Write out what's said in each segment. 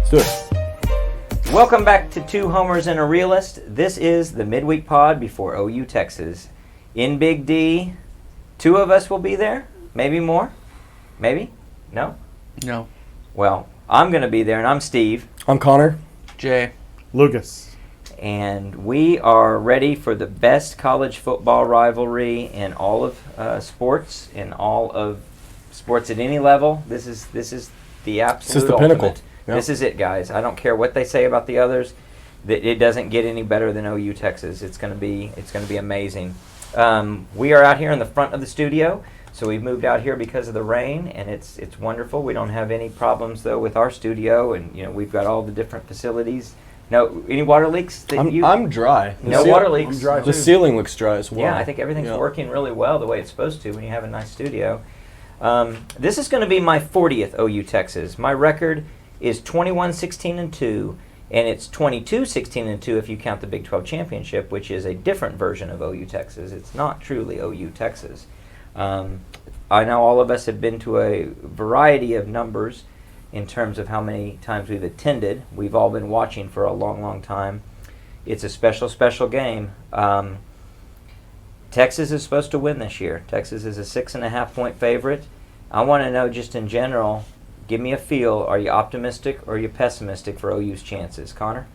Let's do it. Welcome back to Two Homers and a Realist. This is the midweek pod before OU Texas. In Big D, two of us will be there. Maybe more? Maybe? No? No. Well, I'm going to be there, and I'm Steve. I'm Connor. Jay. Lucas. And we are ready for the best college football rivalry in all of sports, in all of sports at any level. This is the absolute This is the ultimate. pinnacle. Yep. This is it, guys. I don't care what they say about the others. It doesn't get any better than OU Texas. It's going to be amazing. We are out here in the front of the studio, so we've moved out here because of the rain, and it's wonderful. We don't have any problems though with our studio, and we've got all the different facilities. No, any water leaks? I'm dry. No water leaks. I'm dry The too. ceiling looks dry as well. Yeah, I think everything's working really well the way it's supposed to when you have a nice studio. This is going to be my 40th OU Texas. My record is 21-16-2, and it's 22-16-2 if you count the Big 12 championship, which is a different version of OU Texas. It's not truly OU Texas. I know all of us have been to a variety of numbers in terms of how many times we've attended. We've all been watching for a long, long time. It's a special, special game. Texas is supposed to win this year. Texas is a 6.5-point favorite. I want to know just in general, give me a feel. Are you optimistic or are you pessimistic for OU's chances? Connor?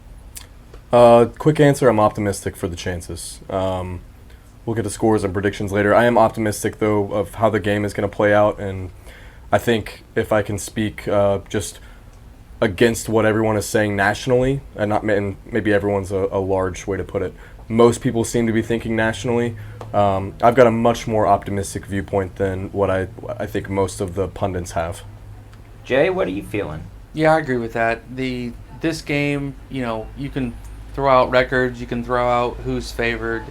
Quick answer, I'm optimistic for the chances. We'll get the scores and predictions later. I am optimistic, though, of how the game is going to play out, and I think if I can speak just against what everyone is saying nationally, and maybe everyone's a large way to put it, most people seem to be thinking nationally. I've got a much more optimistic viewpoint than what I think most of the pundits have. Jay, what are you feeling? Yeah, I agree with that. This game, you can throw out records, you can throw out who's favored.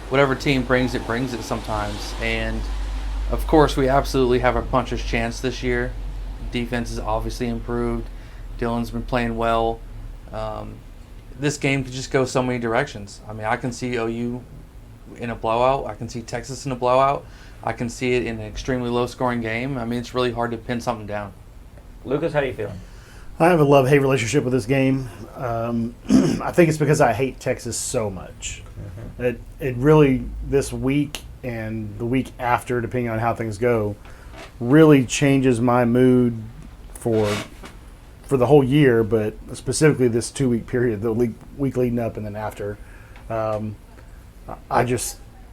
Whatever team brings it sometimes. And of course, we absolutely have a puncher's chance this year. Defense is obviously improved. Dylan's been playing well. This game could just go so many directions. I mean, I can see OU in a blowout. I can see Texas in a blowout. I can see it in an extremely low-scoring game. I mean, it's really hard to pin something down. Lucas, how do you feel? I have a love-hate relationship with this game. I think it's because I hate Texas so much. Mm-hmm. It really, this week and the week after, depending on how things go, really changes my mood for the whole year, but specifically this 2-week period, the week leading up and then after.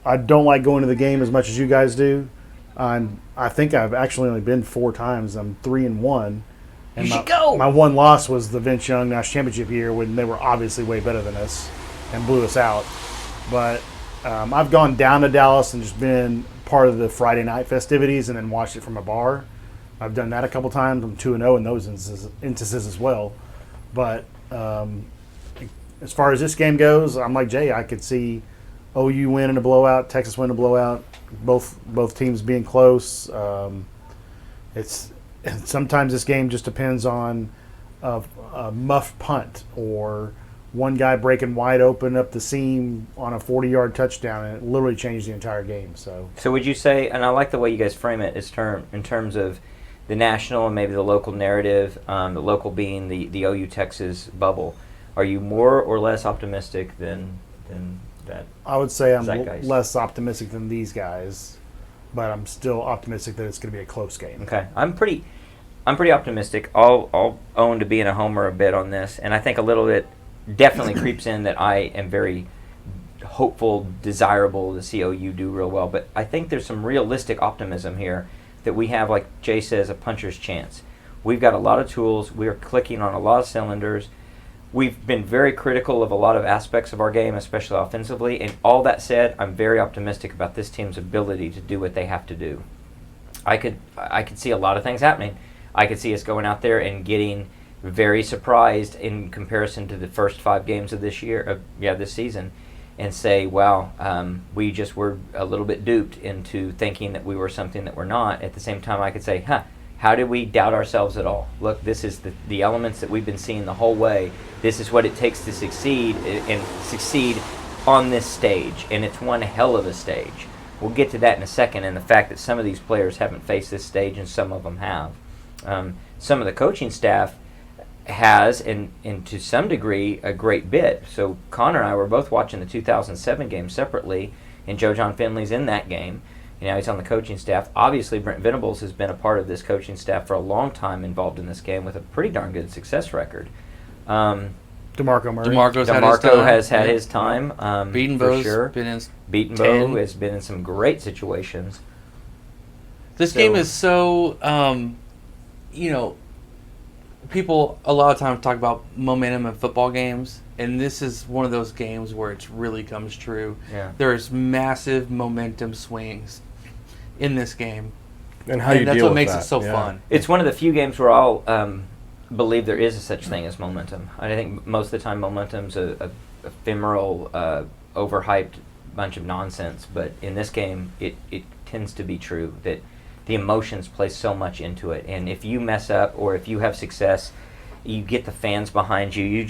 I don't like going to the game as much as you guys do. I think I've actually only been 4 times. I'm 3-1. And you should go. My one loss was the Vince Young National Championship year when they were obviously way better than us and blew us out. But I've gone down to Dallas and just been part of the Friday night festivities and then watched it from a bar. I've done that a couple times. I'm 2-0 in those instances as well. But as far as this game goes, I'm like Jay. I could see OU win in a blowout, Texas win a blowout, both teams being close. Sometimes this game just depends on a muff punt or one guy breaking wide open up the seam on a 40-yard touchdown, and it literally changed the entire game. So would you say, and I like the way you guys frame it, in terms of the national and maybe the local narrative, the local being the OU Texas bubble, are you more or less optimistic than that? I would say I'm zeitgeist? less optimistic than these guys, but I'm still optimistic that it's going to be a close game. Okay, I'm pretty optimistic. I'll own to being a homer a bit on this, and I think a little bit definitely creeps in that I am very hopeful, desirable to see OU do real well. But I think there's some realistic optimism here that we have, like Jay says, a puncher's chance. We've got a lot of tools. We are clicking on a lot of cylinders. We've been very critical of a lot of aspects of our game, especially offensively. And all that said, I'm very optimistic about this team's ability to do what they have to do. I could see a lot of things happening. I could see us going out there and getting very surprised in comparison to the first 5 games of this season, and say, wow, we just were a little bit duped into thinking that we were something that we're not. At the same time, I could say, how did we doubt ourselves at all? Look, this is the elements that we've been seeing the whole way. This is what it takes to succeed on this stage, and it's one hell of a stage. We'll get to that in a second, and the fact that some of these players haven't faced this stage and some of them have. Some of the coaching staff, has, and to some degree, a great bit. So Connor and I were both watching the 2007 game separately, and Joe John Finley's in that game. You know, he's on the coaching staff. Obviously, Brent Venables has been a part of this coaching staff for a long time, involved in this game with a pretty darn good success record. DeMarco Murray. DeMarco has had his time. Beatonbow's for sure. been in Beatonbow has been in some great situations. This game is so, people a lot of times talk about momentum in football games, and this is one of those games where it really comes true. Yeah. There's massive momentum swings in this game. And how you that's deal what with makes that. it so fun. It's one of the few games where I'll believe there is a such thing as momentum. I think most of the time momentum's a ephemeral, overhyped bunch of nonsense, but in this game it tends to be true that the emotions play so much into it, and if you mess up or if you have success, you get the fans behind you.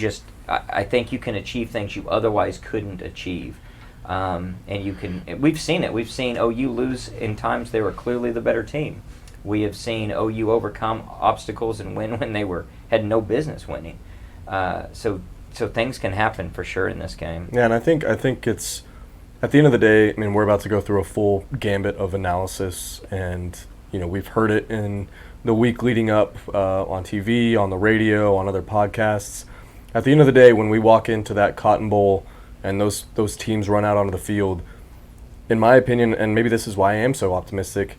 I think you can achieve things you otherwise couldn't achieve, and you can. We've seen it. We've seen OU lose in times they were clearly the better team. We have seen OU overcome obstacles and win when they had no business winning. So things can happen for sure in this game. Yeah, and I think it's at the end of the day. I mean, we're about to go through a full gambit of analysis, and we've heard it in the week leading up on TV, on the radio, on other podcasts. At the end of the day, when we walk into that Cotton Bowl and those teams run out onto the field, in my opinion, and maybe this is why I am so optimistic,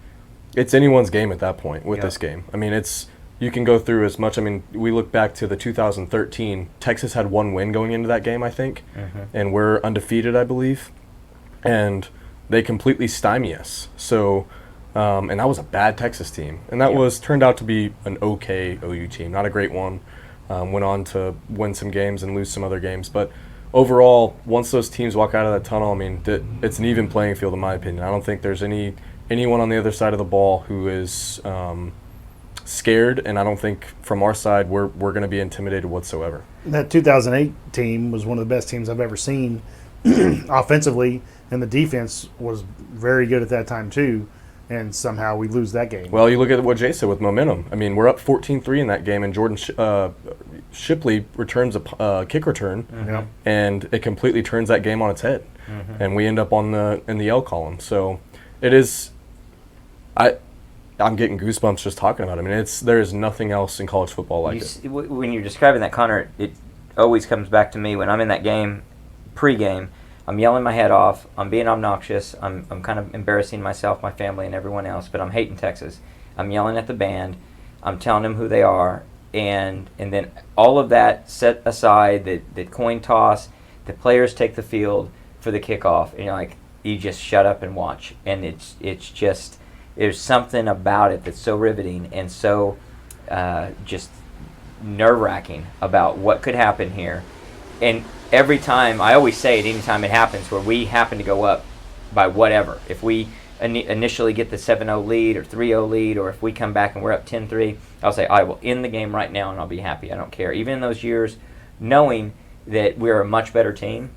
it's anyone's game at that point with this game. I mean, you can go through as much. I mean, we look back to the 2013. Texas had one win going into that game, I think, and we're undefeated, I believe. And they completely stymie us. So, and that was a bad Texas team. And that turned out to be an okay OU team, not a great one. Went on to win some games and lose some other games. But overall, once those teams walk out of that tunnel, I mean, it's an even playing field in my opinion. I don't think there's anyone on the other side of the ball who is scared, and I don't think from our side we're going to be intimidated whatsoever. That 2008 team was one of the best teams I've ever seen offensively, and the defense was very good at that time too, and somehow we lose that game. Well, you look at what Jay said with momentum. I mean, we're up 14-3 in that game, and Jordan Shipley returns a kick return, and it completely turns that game on its head, and we end up in the L column. So it is. I'm getting goosebumps just talking about it. I mean, there is nothing else in college football like it. When you're describing that, Connor, it always comes back to me when I'm in that game, pregame. I'm yelling my head off. I'm being obnoxious. I'm kind of embarrassing myself, my family, and everyone else. But I'm hating Texas. I'm yelling at the band. I'm telling them who they are, and then all of that set aside. The coin toss, the players take the field for the kickoff, and you're like, you just shut up and watch. And it's just. There's something about it that's so riveting and so just nerve-wracking about what could happen here. And every time, I always say it anytime it happens, where we happen to go up by whatever. If we initially get the 7-0 lead or 3-0 lead, or if we come back and we're up 10-3, I'll say, I will end the game right now and I'll be happy. I don't care. Even in those years, knowing that we're a much better team,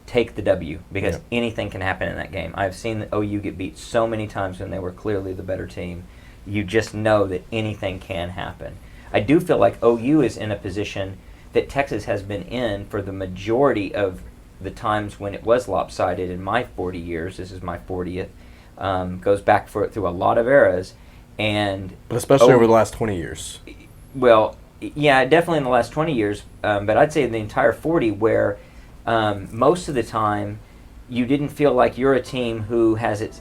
take the W, because anything can happen in that game. I've seen the OU get beat so many times when they were clearly the better team. You just know that anything can happen. I do feel like OU is in a position that Texas has been in for the majority of the times when it was lopsided in my 40 years. This is my 40th. Goes back through a lot of eras. But especially over the last 20 years. Well, yeah, definitely in the last 20 years. But I'd say in the entire 40 where most of the time, you didn't feel like you're a team who has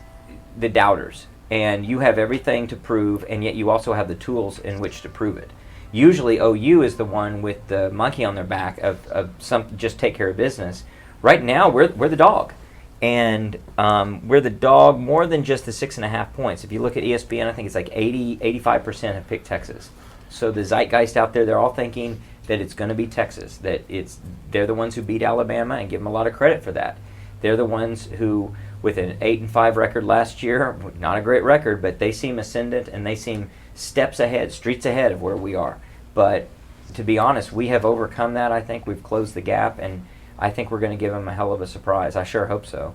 the doubters, and you have everything to prove, and yet you also have the tools in which to prove it. Usually, OU is the one with the monkey on their back of some just take care of business. Right now, we're the dog, and we're the dog more than just the 6.5 points. If you look at ESPN, I think it's like 85% have picked Texas. So the zeitgeist out there, they're all thinking that it's going to be Texas, that they're the ones who beat Alabama, and give them a lot of credit for that. They're the ones who, with an 8-5 record last year, not a great record, but they seem ascendant and they seem steps ahead, streets ahead of where we are. But to be honest, we have overcome that. I think we've closed the gap, and I think we're going to give them a hell of a surprise. I sure hope so.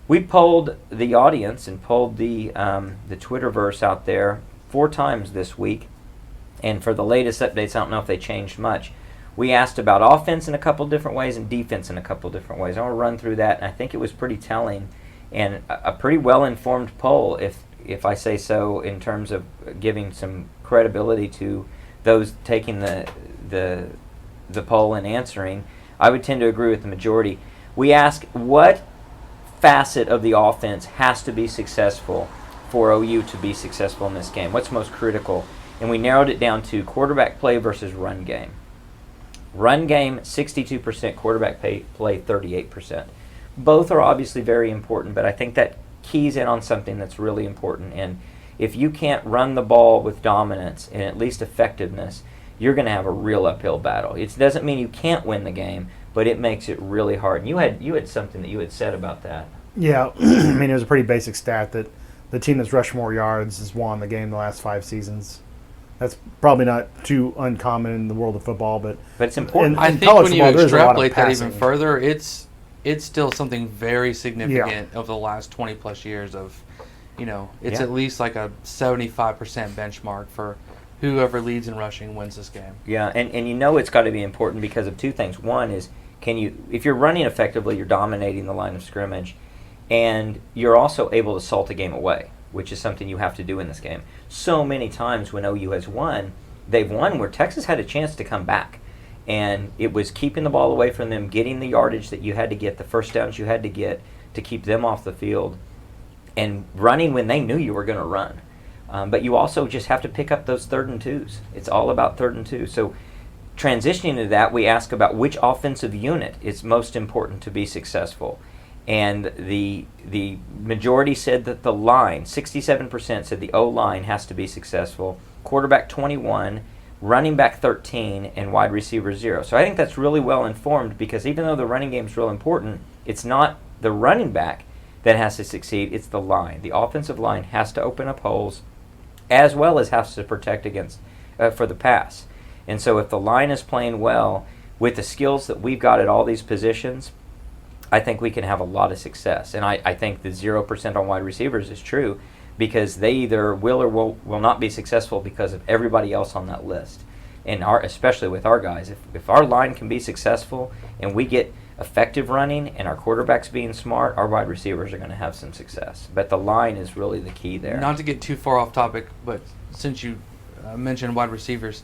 We polled the audience and polled the Twitterverse out there 4 times this week. And for the latest updates, I don't know if they changed much. We asked about offense in a couple different ways and defense in a couple different ways. I want to run through that, and I think it was pretty telling and a pretty well-informed poll, if I say so, in terms of giving some credibility to those taking the poll and answering. I would tend to agree with the majority. We ask what facet of the offense has to be successful for OU to be successful in this game. What's most critical? And we narrowed it down to quarterback play versus run game. Run game, 62%, quarterback play, 38%. Both are obviously very important, but I think that keys in on something that's really important. And if you can't run the ball with dominance and at least effectiveness, you're going to have a real uphill battle. It doesn't mean you can't win the game, but it makes it really hard. And you had something that you had said about that. Yeah, I mean, it was a pretty basic stat that the team that's rushed more yards has won the game the last 5 seasons. That's probably not too uncommon in the world of football, but it's important. I think when you extrapolate that even further, it's still something very significant over the last 20-plus years of, it's at least like a 75% benchmark for whoever leads in rushing wins this game. Yeah, and it's got to be important because of 2 things. One is, if you're running effectively, you're dominating the line of scrimmage, and you're also able to salt a game away, which is something you have to do in this game. So many times when OU has won, they've won where Texas had a chance to come back. And it was keeping the ball away from them, getting the yardage that you had to get, the first downs you had to get to keep them off the field, and running when they knew you were going to run. But you also just have to pick up those 3rd and 2s. It's all about 3rd and 2. So transitioning to that, we ask about which offensive unit is most important to be successful. And the majority said that the line, 67% said the O-line has to be successful, quarterback 21, running back 13, and wide receiver 0. So I think that's really well informed because even though the running game is real important, it's not the running back that has to succeed, it's the line. The offensive line has to open up holes as well as has to protect against for the pass. And so if the line is playing well with the skills that we've got at all these positions, I think we can have a lot of success. And I think the 0% on wide receivers is true because they either will or will not be successful because of everybody else on that list. And especially with our guys, if our line can be successful and we get effective running and our quarterback's being smart, our wide receivers are going to have some success. But the line is really the key there. Not to get too far off topic, but since you mentioned wide receivers,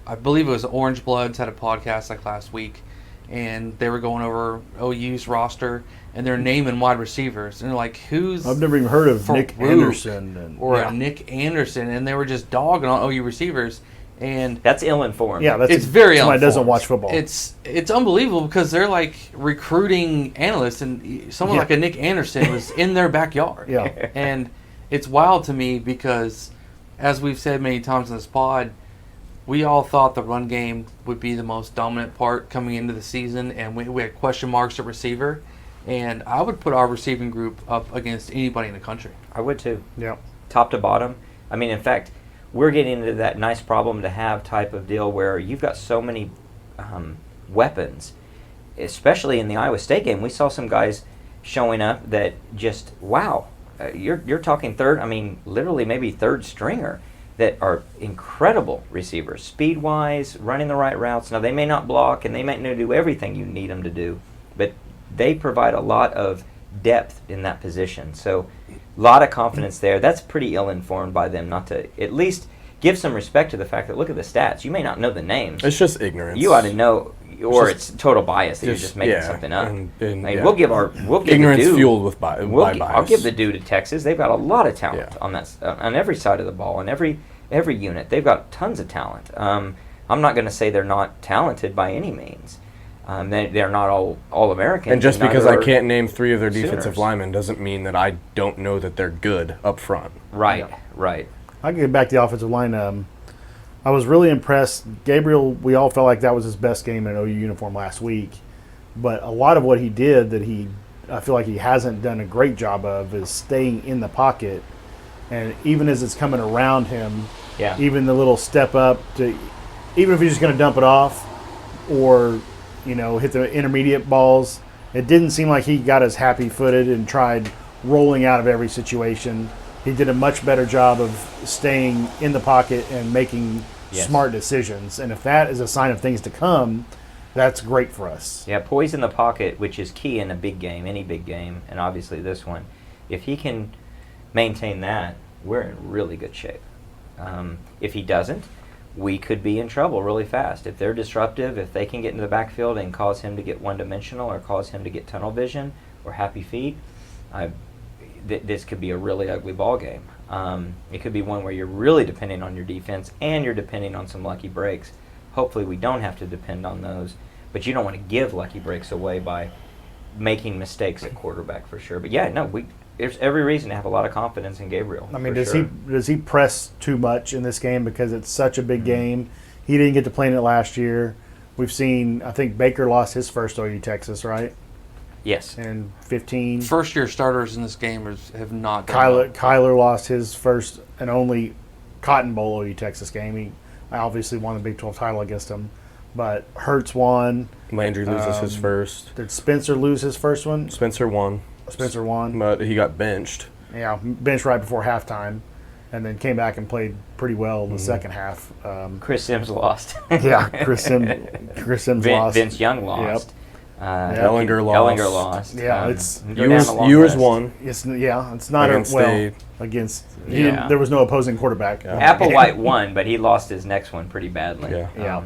I believe it was Orange Bloods had a podcast like last week, and they were going over OU's roster, and they're naming wide receivers. And they're like, who's... I've never even heard of Nick Anderson. Or Nick Anderson, and they were just dogging on OU receivers. And that's ill-informed. Yeah, it's very ill-informed. Somebody doesn't watch football. It's unbelievable because they're like recruiting analysts, and someone like a Nick Anderson was in their backyard. Yeah. And it's wild to me because, as we've said many times in this pod, we all thought the run game would be the most dominant part coming into the season, and we had question marks at receiver. And I would put our receiving group up against anybody in the country. I would too. Yeah. Top to bottom. I mean, in fact, we're getting into that nice problem to have type of deal where you've got so many weapons, especially in the Iowa State game. We saw some guys showing up that just, wow, you're talking literally maybe 3rd stringer that are incredible receivers, speed-wise, running the right routes. Now, they may not block and they might not do everything you need them to do, but they provide a lot of depth in that position. So a lot of confidence there. That's pretty ill-informed by them not to at least give some respect to the fact that look at the stats. You may not know the names. It's just ignorance. You ought to know, or it's total bias that you're just making something up. We'll give ignorance the due, fueled with by bias. I'll give the due to Texas. They've got a lot of talent on that on every side of the ball, on every unit. They've got tons of talent. I'm not going to say they're not talented by any means. They're not all Americans. And just because I can't name 3 of their defensive linemen doesn't mean that I don't know that they're good up front. Right. I can get back to the offensive line. I was really impressed. Gabriel, we all felt like that was his best game in an OU uniform last week. But a lot of what he did that I feel like he hasn't done a great job of is staying in the pocket. And even as it's coming around him, even the little step up to, even if he's just going to dump it off or hit the intermediate balls, it didn't seem like he got as happy-footed and tried rolling out of every situation. He did a much better job of staying in the pocket and making Yes. smart decisions. And if that is a sign of things to come, that's great for us. Yeah, poise in the pocket, which is key in a big game, any big game, and obviously this one. If he can maintain that, we're in really good shape. If he doesn't, we could be in trouble really fast. If they're disruptive, if they can get into the backfield and cause him to get one-dimensional or cause him to get tunnel vision or happy feet, this could be a really ugly ball game. It could be one where you're really depending on your defense and you're depending on some lucky breaks. Hopefully we don't have to depend on those, but you don't want to give lucky breaks away by making mistakes at quarterback for sure. But yeah, no, there's every reason to have a lot of confidence in Gabriel. I mean, for does sure. he press too much in this game because it's such a big game? He didn't get to play in it last year. We've seen, I think Baker lost his first OU Texas, right? Yes. In 15. First-year starters in this game have not done well. Kyler lost his first and only Cotton Bowl OU Texas game. I obviously won the Big 12 title against him. But Hurts won. Landry loses his first. Did Spencer lose his first one? Spencer won. Spencer won. But he got benched. Yeah, benched right before halftime, and then came back and played pretty well in the second half. Chris Sims lost. Yeah, Chris Sims lost. Vince Young lost. Ellinger lost. Ellinger lost. Yeah, it's Ewers won. it's not Against against. Yeah. There was no opposing quarterback. Yeah. Applewhite won, but he lost his next one pretty badly. Yeah. Yeah.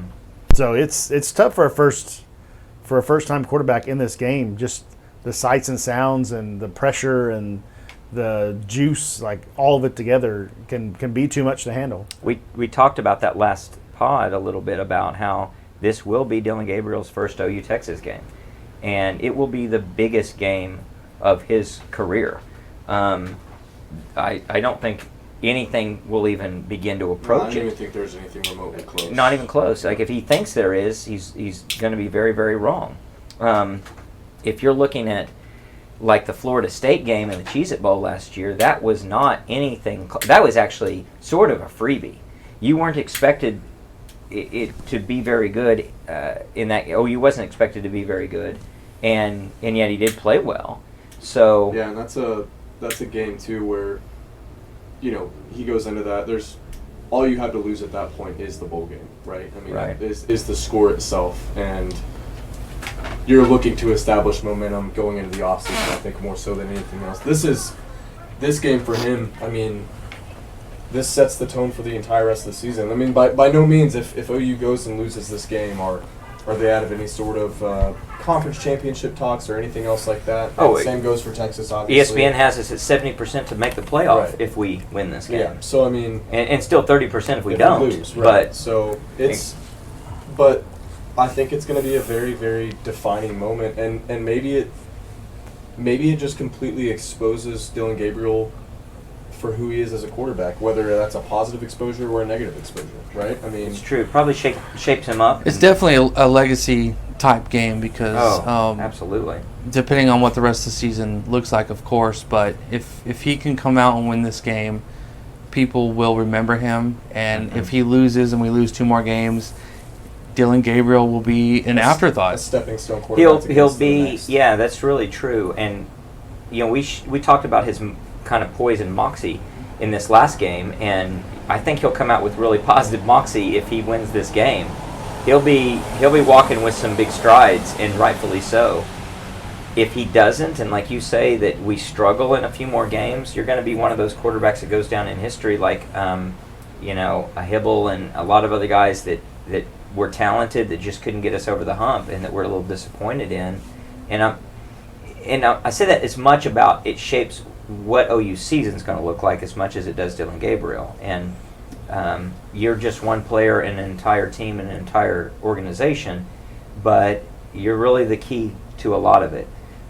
So it's tough for a first time quarterback in this game. Just the sights and sounds and the pressure and the juice, like all of it together, can be too much to handle. We talked about that last pod a little bit about how this will be Dylan Gabriel's first OU Texas game, and it will be the biggest game of his career. I don't think anything will even begin to approach I don't even it. think there's anything remotely close. Not even close. Like if he thinks there is, he's going to be very, very wrong. If you're looking at like the Florida State game and the Cheez-It Bowl last year, that was not anything. That was actually sort of a freebie. You weren't expected it to be very good in that. OU wasn't expected to be very good, and yet he did play well. So Yeah, and that's a game too where, he goes into that. There's all you have to lose at that point is the bowl game, right? I mean, Right. is the score itself, and you're looking to establish momentum going into the offseason. I think more so than anything else. This game for him. I mean, this sets the tone for the entire rest of the season. I mean, by no means, if OU goes and loses this game, are they out of any sort of conference championship talks or anything else like that? Oh, And same goes for Texas, obviously. ESPN has us at 70% to make the playoff Right. if we win this game. Yeah. So I mean, And still 30% if we if don't. lose, right? But So but I think it's going to be a very, very defining moment, and maybe it just completely exposes Dylan Gabriel for who he is as a quarterback, whether that's a positive exposure or a negative exposure, right? I mean, it's true. Probably shapes him up. It's definitely a legacy type game because absolutely. depending on what the rest of the season looks like, of course. But if he can come out and win this game, people will remember him. And if he loses and we lose 2 more games, Dylan Gabriel will be an a afterthought. stepping stone quarterback. He'll be that's really true. And we talked about his kind of poison moxie in this last game, and I think he'll come out with really positive moxie if he wins this game. He'll be walking with some big strides, and rightfully so. If he doesn't, and like you say, that we struggle in a few more games, you're going to be one of those quarterbacks that goes down in history, like a Hibble and a lot of other guys that were talented that just couldn't get us over the hump, and that we're a little disappointed in. And I say that as much about it shapes what OU season's going to look like as much as it does Dylan Gabriel. And you're just one player in an entire team and an entire organization, but you're really the key to a lot of it.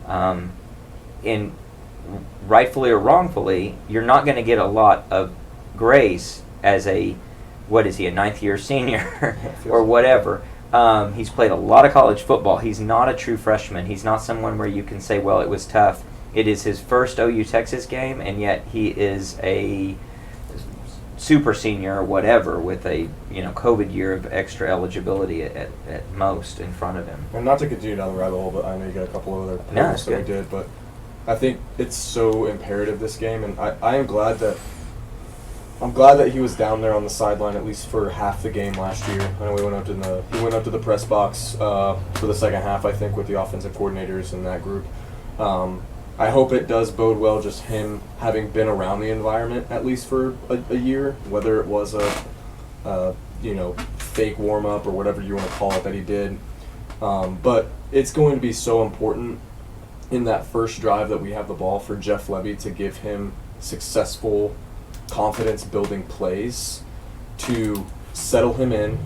And rightfully or wrongfully, you're not going to get a lot of grace as a 9th-year senior or whatever. He's played a lot of college football. He's not a true freshman. He's not someone where you can say, well, it was tough. It is his first OU Texas game, and yet he is a super senior or whatever with a COVID year of extra eligibility at most in front of him. And not to continue down the rabbit hole, but I know you got a couple of other No, points that we did, but I think it's so imperative this game, and I am glad that I'm glad that he was down there on the sideline at least for half the game last year. I know he went up to the press box for the second half, I think, with the offensive coordinators in that group. I hope it does bode well, just him having been around the environment at least for a year, whether it was a fake warm up or whatever you want to call it that he did. But it's going to be so important in that first drive that we have the ball for Jeff Levy to give him successful confidence-building plays to settle him in.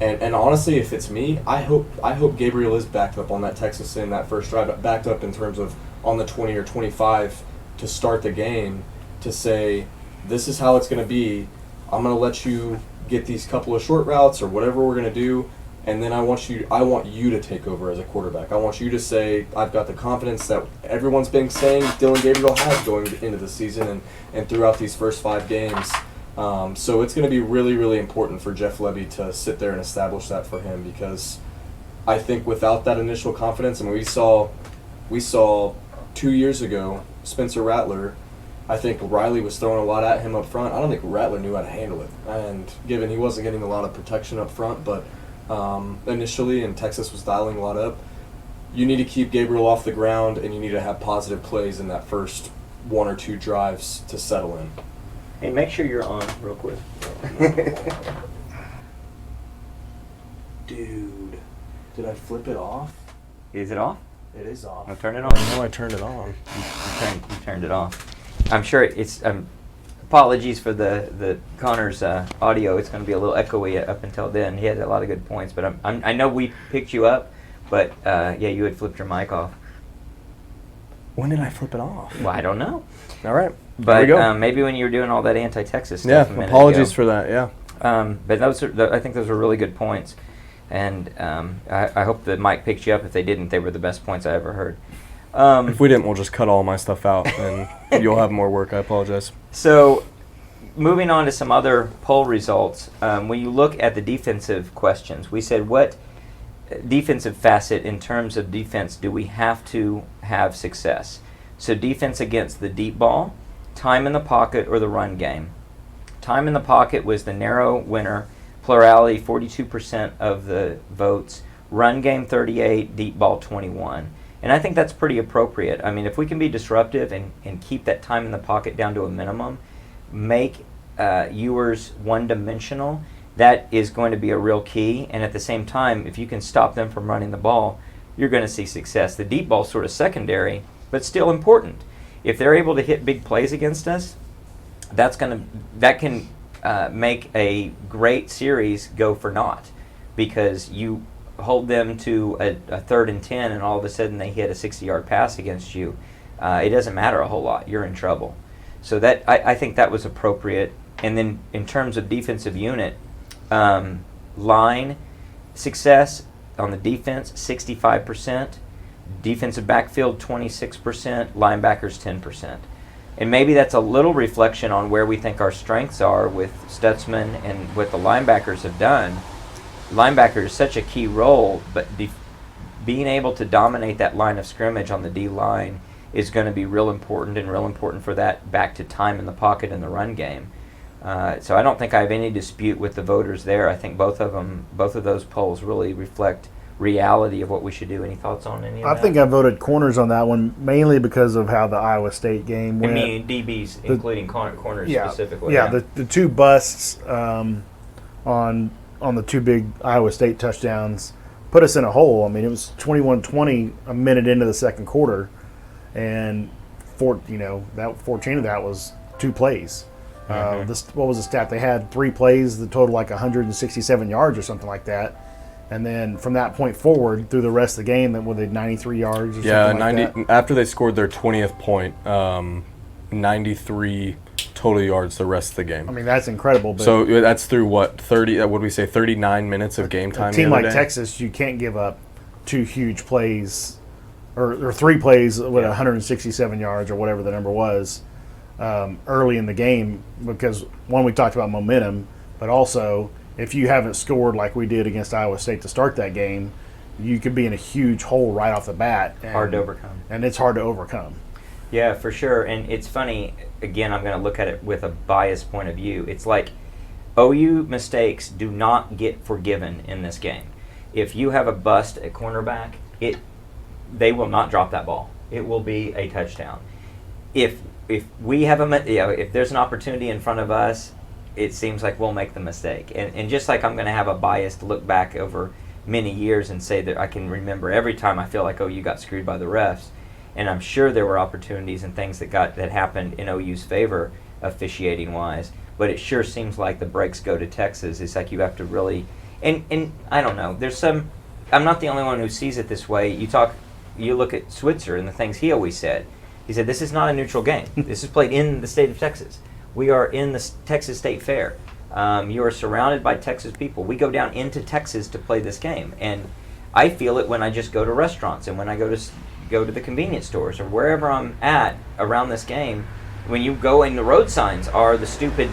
And honestly, if it's me, I hope Gabriel is backed up on that Texas in that first drive, backed up in terms of on the 20 or 25 to start the game, to say, this is how it's going to be. I'm going to let you get these couple of short routes or whatever we're going to do, and then I want you to take over as a quarterback. I want you to say, I've got the confidence that everyone's been saying Dylan Gabriel has going into the season and throughout these first 5 games. So it's going to be really, really important for Jeff Levy to sit there and establish that for him, because I think without that initial confidence, we saw 2 years ago, Spencer Rattler, I think Riley was throwing a lot at him up front. I don't think Rattler knew how to handle it. And given he wasn't getting a lot of protection up front, but initially, and Texas was dialing a lot up, you need to keep Gabriel off the ground, and you need to have positive plays in that first 1 or 2 drives to settle in. Hey, make sure you're on real quick. Dude, did I flip it off? Is it off? It is off. I'll turn it on. I know I turned it on. You turned it off. I'm sure it's. Apologies for the Connor's audio. It's going to be a little echoey up until then. He had a lot of good points, but I know we picked you up, but you had flipped your mic off. When did I flip it off? Well, I don't know. All right. But maybe when you were doing all that anti-Texas stuff. Yeah, apologies for that, yeah. But I think those were really good points. And I hope the mic picked you up. If they didn't, they were the best points I ever heard. If we didn't, we'll just cut all my stuff out, and you'll have more work. I apologize. So, moving on to some other poll results, when you look at the defensive questions, we said what defensive facet in terms of defense do we have to have success? So defense against the deep ball, time in the pocket, or the run game. Time in the pocket was the narrow winner, plurality 42% of the votes, run game 38, deep ball 21. And I think that's pretty appropriate. I mean, if we can be disruptive and keep that time in the pocket down to a minimum, make Ewers one-dimensional, that is going to be a real key. And at the same time, if you can stop them from running the ball, you're going to see success. The deep ball's sort of secondary, but still important. If they're able to hit big plays against us, that can make a great series go for naught, because you hold them to a 3rd and 10 and all of a sudden they hit a 60-yard pass against you. It doesn't matter a whole lot. You're in trouble. So that I think that was appropriate. And then in terms of defensive unit, line success on the defense, 65%. Defensive backfield, 26%. Linebackers, 10%. And maybe that's a little reflection on where we think our strengths are with Stutzman and what the linebackers have done. Linebacker is such a key role, but being able to dominate that line of scrimmage on the D-line is going to be real important for that back to time in the pocket in the run game. So I don't think I have any dispute with the voters there. I think both of those polls really reflect reality of what we should do. Any thoughts on any of that? I think I voted corners on that one, mainly because of how the Iowa State game went. I mean, DBs, including corners specifically. Yeah, the 2 busts on the 2 big Iowa State touchdowns put us in a hole. I mean, it was 21-20 a minute into the second quarter, and 14 of that was 2 plays. What was the stat? They had 3 plays that totaled like 167 yards or something like that. And then from that point forward, through the rest of the game, that were they 93 yards or something like that? After they scored their 20th point, 93 total yards the rest of the game. I mean, that's incredible. But so that's through what, 39 minutes of game time? A team like Texas, you can't give up 2 huge plays or 3 plays with 167 yards or whatever the number was early in the game, because, one, we talked about momentum, but also if you haven't scored like we did against Iowa State to start that game, you could be in a huge hole right off the bat. Hard to overcome. And it's hard to overcome. Yeah, for sure. And it's funny, again, I'm going to look at it with a biased point of view. It's like OU mistakes do not get forgiven in this game. If you have a bust at cornerback, they will not drop that ball. It will be a touchdown. If we have if there's an opportunity in front of us, it seems like we'll make the mistake. And just like I'm going to have a bias to look back over many years and say that I can remember every time I feel like OU got screwed by the refs, and I'm sure there were opportunities and things that happened in OU's favor officiating wise, but it sure seems like the breaks go to Texas. It's like you have to really, and I don't know. I'm not the only one who sees it this way. You look at Switzer and the things he always said. He said, this is not a neutral game. This is played in the state of Texas. We are in the Texas State Fair. You are surrounded by Texas people. We go down into Texas to play this game. And I feel it when I just go to restaurants and when I go to the convenience stores or wherever I'm at around this game. When you go in, the road signs are the stupid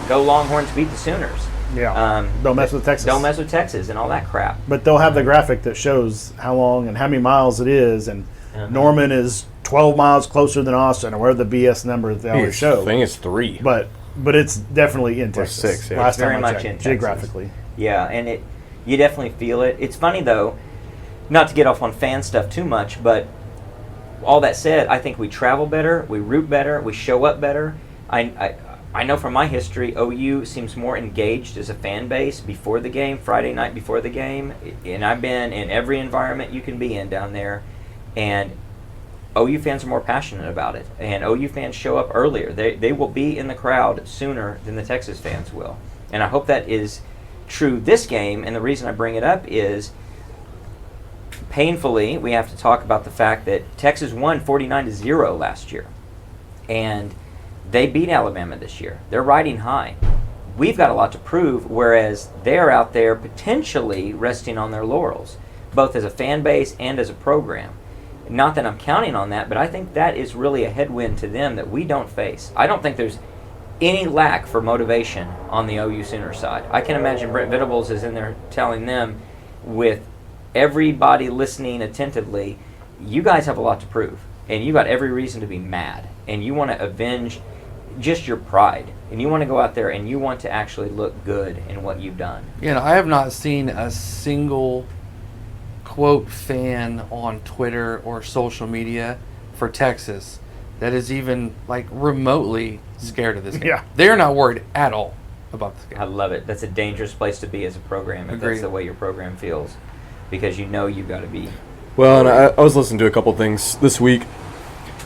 "Go Longhorns, beat the Sooners." Yeah. Don't mess with Texas. Don't mess with Texas and all that crap. But they'll have the graphic that shows how long and how many miles it is, and Norman is 12 miles closer than Austin, or whatever the BS number they always show. I think it's 3. But it's definitely in Texas. 6, yeah. Last Very time I much checked, in Texas. geographically. Yeah, and you definitely feel it. It's funny though, not to get off on fan stuff too much, but all that said, I think we travel better, we root better, we show up better. I know from my history, OU seems more engaged as a fan base before the game, Friday night before the game, and I've been in every environment you can be in down there, and OU fans are more passionate about it, and OU fans show up earlier. They will be in the crowd sooner than the Texas fans will, and I hope that is true this game, and the reason I bring it up is painfully, we have to talk about the fact that Texas won 49-0 last year, and they beat Alabama this year. They're riding high. We've got a lot to prove, whereas they're out there potentially resting on their laurels, both as a fan base and as a program. Not that I'm counting on that, but I think that is really a headwind to them that we don't face. I don't think there's any lack for motivation on the OU Sooner side. I can imagine Brent Venables is in there telling them, with everybody listening attentively, you guys have a lot to prove, and you got every reason to be mad, and you want to avenge just your pride, and you want to go out there and you want to actually look good in what you've done. I have not seen a single quote fan on Twitter or social media for Texas that is even like remotely scared of this game. Yeah. They're not worried at all about this game. I love it. That's a dangerous place to be as a program, if Agreed. that's the way your program feels, because you know you've got to be. Well, and I was listening to a couple things this week,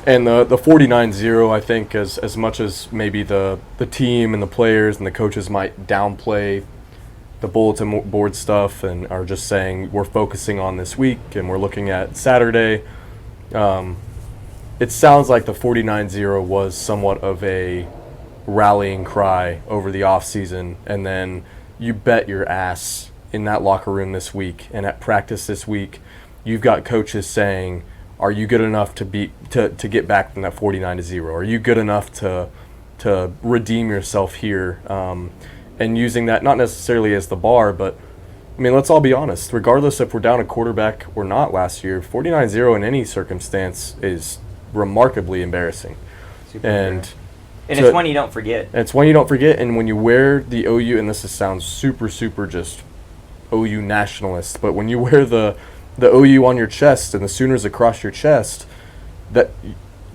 and the 49-0, I think, as much as maybe the team and the players and the coaches might downplay the bulletin board stuff and are just saying we're focusing on this week and we're looking at Saturday, it sounds like the 49-0 was somewhat of a rallying cry over the offseason, and then you bet your ass in that locker room this week and at practice this week, you've got coaches saying, are you good enough to get back from that 49-0? Are you good enough to redeem yourself here? And using that not necessarily as the bar, but I mean, let's all be honest. Regardless if we're down a quarterback or not last year, 49-0 in any circumstance is remarkably embarrassing. And it's one you don't forget. It's one you don't forget, and when you wear the OU, and this sounds super just OU nationalist, but when you wear the OU on your chest and the Sooners across your chest, that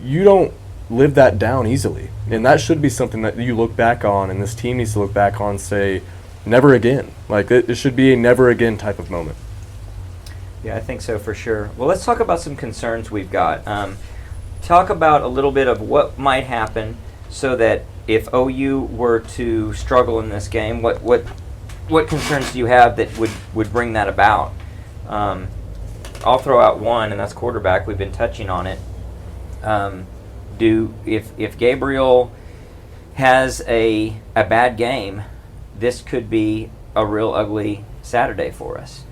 you don't live that down easily. And that should be something that you look back on, and this team needs to look back on and say, never again. Like, it should be a never again type of moment. Yeah, I think so for sure. Well, let's talk about some concerns we've got. Talk about a little bit of what might happen so that if OU were to struggle in this game, what concerns do you have that would bring that about? I'll throw out one, and that's quarterback. We've been touching on it. If Gabriel has a bad game, this could be a real ugly Saturday for us.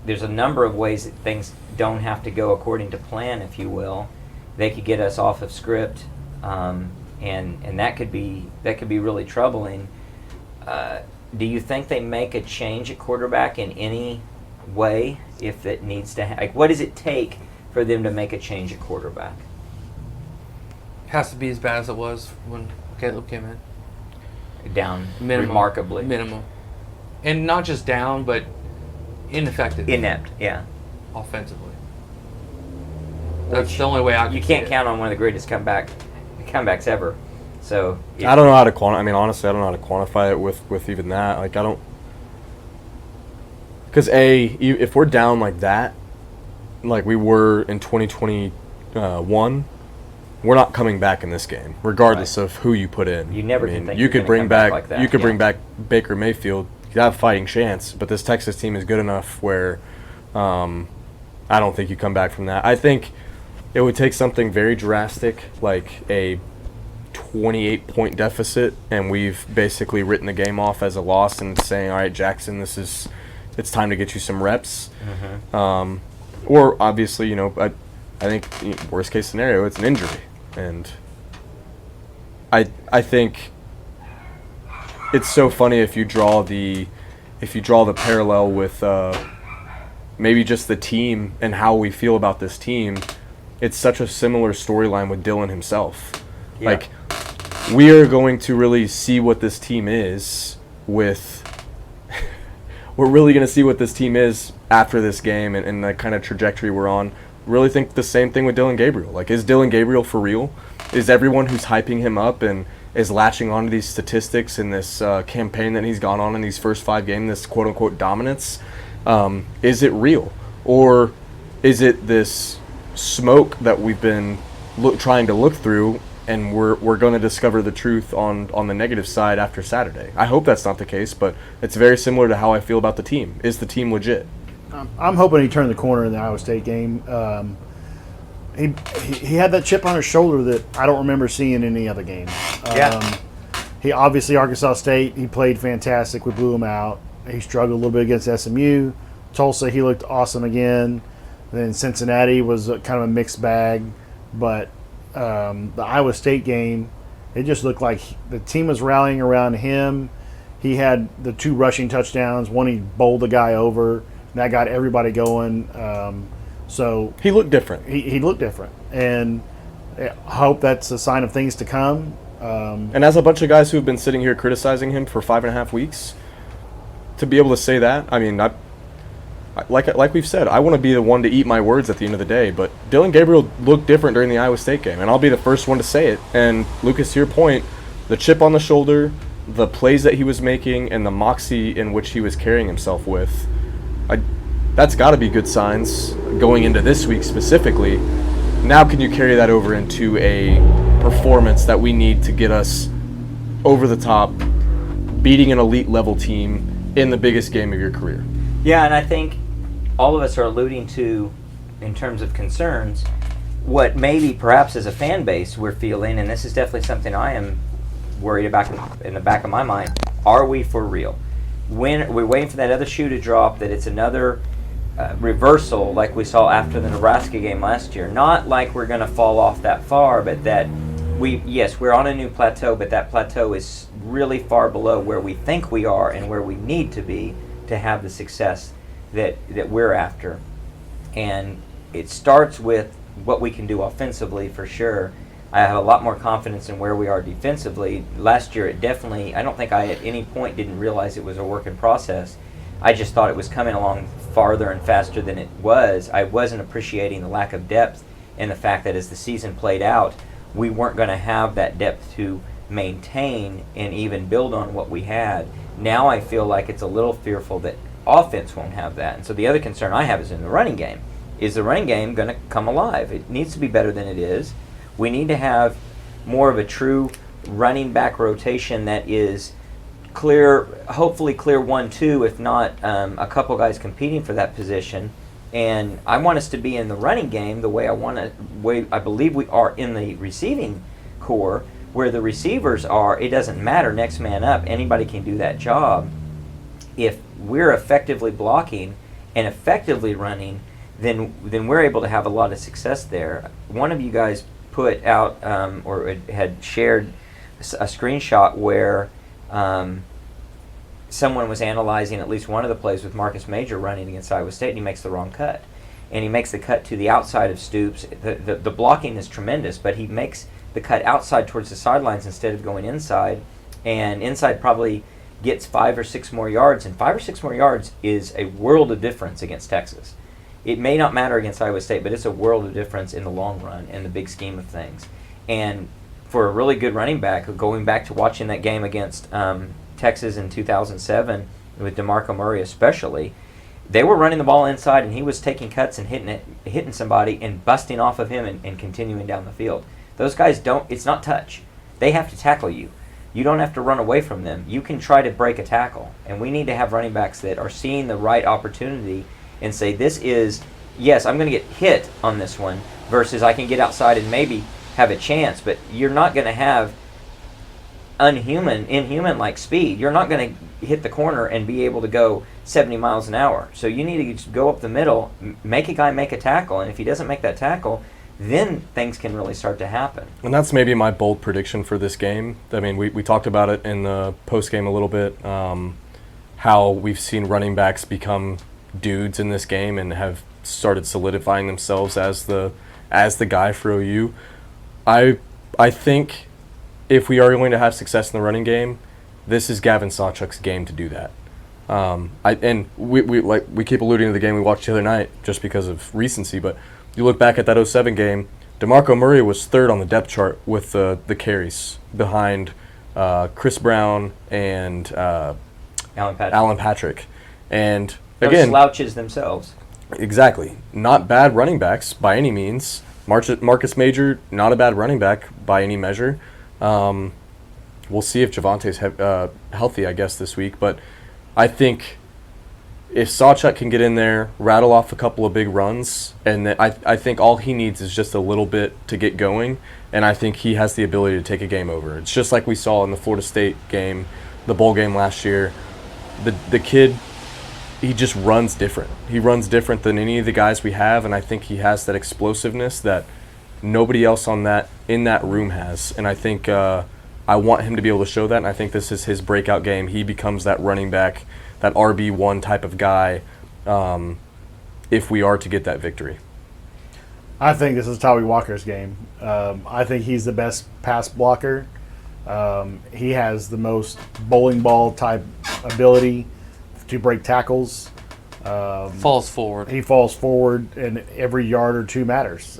There's a number of ways that things don't have to go according to plan, if you will. They could get us off of script, and that could be really troubling. Do you think they make a change at quarterback in any way if it needs to? What does it take for them to make a change at quarterback. Has to be as bad as it was when Caleb came in. Down Minimum. remarkably. And not just down, but ineffective. Inept, yeah. Offensively. That's the only way I can You can't see it. count on one of the greatest comebacks ever. So I don't know how to quantify. I mean, honestly, I don't know how to quantify it with even that. Like, I don't. Because if we're down like that, like we were in 2021, we're not coming back in this game, regardless of who you put in. You never can think you you're could gonna bring come back back like that, you could yeah. bring back Baker Mayfield. You have a fighting chance, but this Texas team is good enough where I don't think you come back from that. I think it would take something very drastic, like a 28-point deficit, and we've basically written the game off as a loss and saying, all right, Jackson, it's time to get you some reps. Mm-hmm. Or obviously, I think worst case scenario, it's an injury. And I think it's so funny if you draw the parallel with maybe just the team and how we feel about this team. It's such a similar storyline with Dylan himself. Yeah. Like, we are going to really see what this team is with. We're really going to see what this team is after this game and the kind of trajectory we're on. Really think the same thing with Dylan Gabriel. Like, is Dylan Gabriel for real? Is everyone who's hyping him up and is latching onto these statistics in this campaign that he's gone on in these first 5 games, this quote-unquote dominance, is it real? Or is it this smoke that we've been trying to look through, and we're going to discover the truth on the negative side after Saturday? I hope that's not the case, but it's very similar to how I feel about the team. Is the team legit? I'm hoping he turned the corner in the Iowa State game. He had that chip on his shoulder that I don't remember seeing in any other game. Yeah. He obviously, Arkansas State, he played fantastic. We blew him out. He struggled a little bit against SMU. Tulsa, he looked awesome again. Then Cincinnati was kind of a mixed bag. But the Iowa State game, it just looked like the team was rallying around him. He had the 2 rushing touchdowns. One, he bowled the guy over. That got everybody going. So He looked different. he looked different. And I hope that's a sign of things to come. And as a bunch of guys who have been sitting here criticizing him for 5.5 weeks, to be able to say that, I mean, like we've said, I want to be the one to eat my words at the end of the day. But Dylan Gabriel looked different during the Iowa State game, and I'll be the first one to say it. And Lucas, to your point, the chip on the shoulder, the plays that he was making, and the moxie in which he was carrying himself with, that's got to be good signs going into this week specifically. Now can you carry that over into a performance that we need to get us over the top, beating an elite level team in the biggest game of your career? Yeah, and I think all of us are alluding to, in terms of concerns, what maybe perhaps as a fan base we're feeling, and this is definitely something I am worried about in the back of my mind. Are we for real? When we're waiting for that other shoe to drop, that it's another reversal like we saw after the Nebraska game last year. Not like we're going to fall off that far, but that we're on a new plateau, but that plateau is really far below where we think we are and where we need to be to have the success that we're after. And it starts with what we can do offensively for sure. I have a lot more confidence in where we are defensively. Last year, I don't think I at any point didn't realize it was a work in process. I just thought it was coming along farther and faster than it was. I wasn't appreciating the lack of depth and the fact that as the season played out, we weren't going to have that depth to maintain and even build on what we had. Now I feel like it's a little fearful that offense won't have that. And so the other concern I have is in the running game. Is the running game going to come alive? It needs to be better than it is. We need to have more of a true running back rotation that is clear, hopefully clear 1-2, if not a couple guys competing for that position. And I want us to be in the running game the way I believe we are in the receiving core, where the receivers are. It doesn't matter, next man up, anybody can do that job. If we're effectively blocking and effectively running, then we're able to have a lot of success there. One of you guys put out or had shared a screenshot where someone was analyzing at least one of the plays with Marcus Major running against Iowa State, and he makes the wrong cut. and he makes the cut to the outside of Stoops. The blocking is tremendous, but he makes the cut outside towards the sidelines instead of going inside, and inside probably gets 5 or 6 more yards, and 5 or 6 more yards is a world of difference against Texas. It may not matter against Iowa State, but it's a world of difference in the long run, in the big scheme of things. And for a really good running back, going back to watching that game against Texas in 2007, with DeMarco Murray especially, they were running the ball inside, and he was taking cuts and hitting somebody and busting off of him and continuing down the field. Those guys don't, it's not touch. They have to tackle you. You don't have to run away from them. You can try to break a tackle. And we need to have running backs that are seeing the right opportunity and say, this is, yes, I'm going to get hit on this one, versus I can get outside and maybe have a chance, but you're not going to have inhuman-like speed. You're not going to hit the corner and be able to go 70 miles an hour. So you need to go up the middle, make a guy make a tackle, and if he doesn't make that tackle, then things can really start to happen. And that's maybe my bold prediction for this game. I mean, we talked about it in the post-game a little bit, how we've seen running backs become dudes in this game and have started solidifying themselves as the guy for OU. I think if we are going to have success in the running game, this is Gavin Sawchuk's game to do that. We keep alluding to the game we watched the other night just because of recency, but you look back at that 07 game, DeMarco Murray was third on the depth chart with the carries behind Chris Brown and Alan Patrick. And again, slouches themselves. Exactly. Not bad running backs by any means. Marcus Major, not a bad running back by any measure. We'll see if Javante's healthy, I guess, this week. But I think if Sawchuk can get in there, rattle off a couple of big runs, and I think all he needs is just a little bit to get going, and I think he has the ability to take a game over. It's just like we saw in the Florida State game, the bowl game last year. The kid, he just runs different. He runs different than any of the guys we have, and I think he has that explosiveness that nobody else in that room has. And I think I want him to be able to show that, and I think this is his breakout game. He becomes that running back, that RB1 type of guy, if we are to get that victory. I think this is Tawee Walker's game. I think he's the best pass blocker. He has the most bowling ball type ability to break tackles. Falls forward. He falls forward, and every yard or two matters.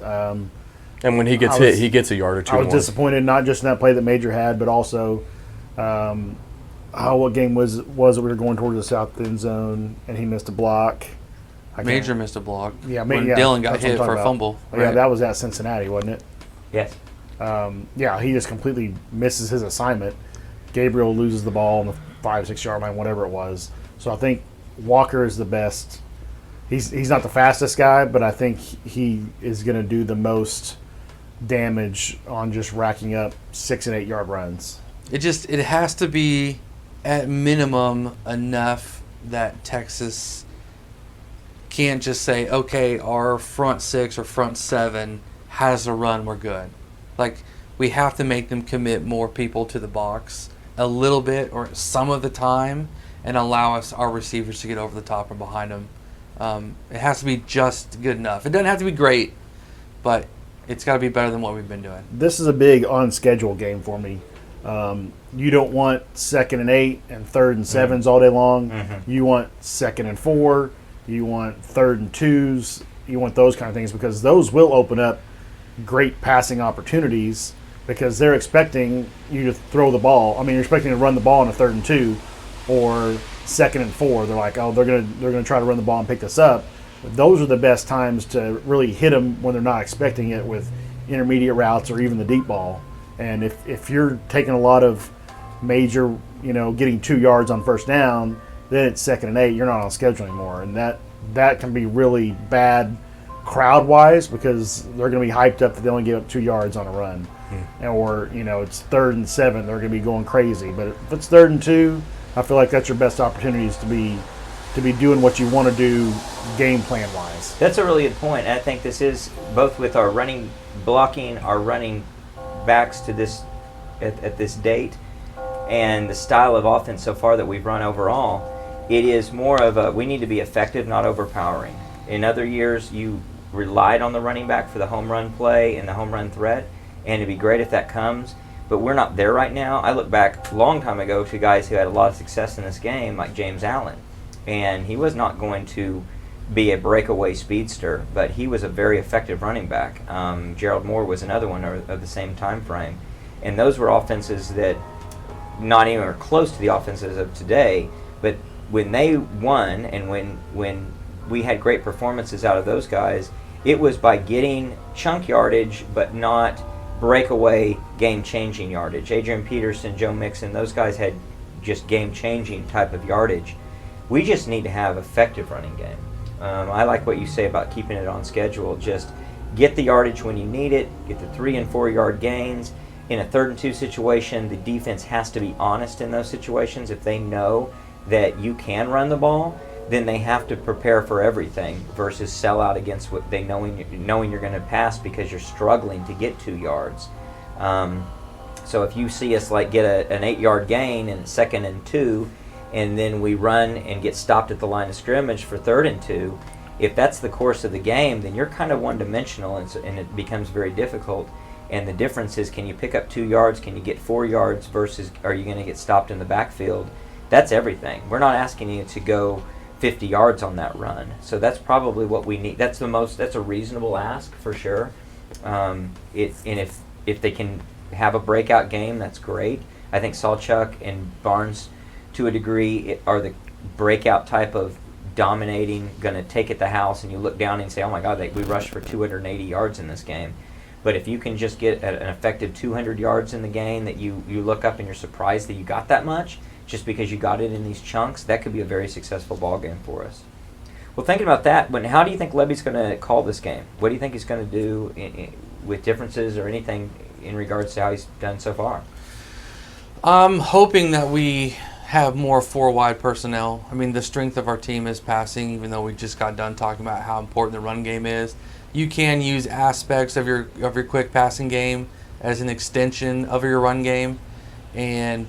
And when he gets hit, he gets a yard or two. I was disappointed not just in that play that Major had, but also what game was it? We were going towards the south end zone, and he missed a block. Major missed a block. Yeah, when Dylan got hit for a fumble. Yeah, that was at Cincinnati, wasn't it? Yes. He just completely misses his assignment. Gabriel loses the ball on the 5-6 yard line, whatever it was. So I think Walker is the best. He's not the fastest guy, but I think he is going to do the most damage on just racking up 6 and 8 yard runs. It has to be at minimum enough that Texas can't just say, okay, our front 6 or front 7 has a run, we're good. Like, we have to make them commit more people to the box a little bit or some of the time and allow our receivers to get over the top and behind them. It has to be just good enough. It doesn't have to be great, but it's got to be better than what we've been doing. This is a big on-schedule game for me. You don't want 2nd and 8 and 3rd and 7s all day long. Mm-hmm. You want 2nd and 4. You want 3rd and 2s. You want those kind of things because those will open up great passing opportunities because they're expecting you to throw the ball. I mean, you're expecting to run the ball on a 3rd and 2 or 2nd and 4. They're like, they're gonna try to run the ball and pick this up. But those are the best times to really hit them when they're not expecting it with intermediate routes or even the deep ball. And if you're taking a lot of major, getting 2 yards on first down, then it's 2nd and 8. You're not on schedule anymore, and that can be really bad crowd-wise because they're going to be hyped up that they only give up 2 yards on a run. Or, it's 3rd and 7, they're going to be going crazy. But if it's 3rd and 2, I feel like that's your best opportunities to be doing what you want to do game plan-wise. That's a really good point. And I think this is both with our running blocking, our running backs to this at this date, and the style of offense so far that we've run overall. It is more of we need to be effective, not overpowering. in other years, you relied on the running back for the home run play and the home run threat, and it'd be great if that comes. But we're not there right now. I look back a long time ago to guys who had a lot of success in this game, like James Allen, and he was not going to be a breakaway speedster, but he was a very effective running back. Gerald Moore was another one of the same time frame, and those were offenses that not even are close to the offenses of today. But when they won, and when we had great performances out of those guys, it was by getting chunk yardage, but not breakaway game-changing yardage. Adrian Peterson, Joe Mixon, those guys had just game-changing type of yardage. We just need to have effective running game. I like what you say about keeping it on schedule. Just get the yardage when you need it, get the 3 and 4 yard gains. In a 3rd and 2 situation, the defense has to be honest in those situations. If they know that you can run the ball, then they have to prepare for everything versus sell out against what they knowing you're going to pass because you're struggling to get 2 yards. So if you see us like get an 8-yard gain in 2nd and 2, and then we run and get stopped at the line of scrimmage for 3rd and 2, if that's the course of the game, then you're kind of one-dimensional, and it becomes very difficult. And the difference is, can you pick up 2 yards? Can you get 4 yards versus are you going to get stopped in the backfield? That's everything. We're not asking you to go 50 yards on that run. So that's probably what we need. That's a reasonable ask for sure. And if they can have a breakout game, that's great. I think Sawchuk and Barnes, to a degree, are the breakout type of dominating, going to take it to house, and you look down and say, oh my God, we rushed for 280 yards in this game. But if you can just get an effective 200 yards in the game that you look up and you're surprised that you got that much, just because you got it in these chunks, that could be a very successful ball game for us. Well, thinking about that, how do you think Levy's going to call this game? What do you think he's going to do with differences or anything in regards to how he's done so far? I'm hoping that we have more 4-wide personnel. I mean, the strength of our team is passing, even though we just got done talking about how important the run game is. You can use aspects of your quick passing game as an extension of your run game, and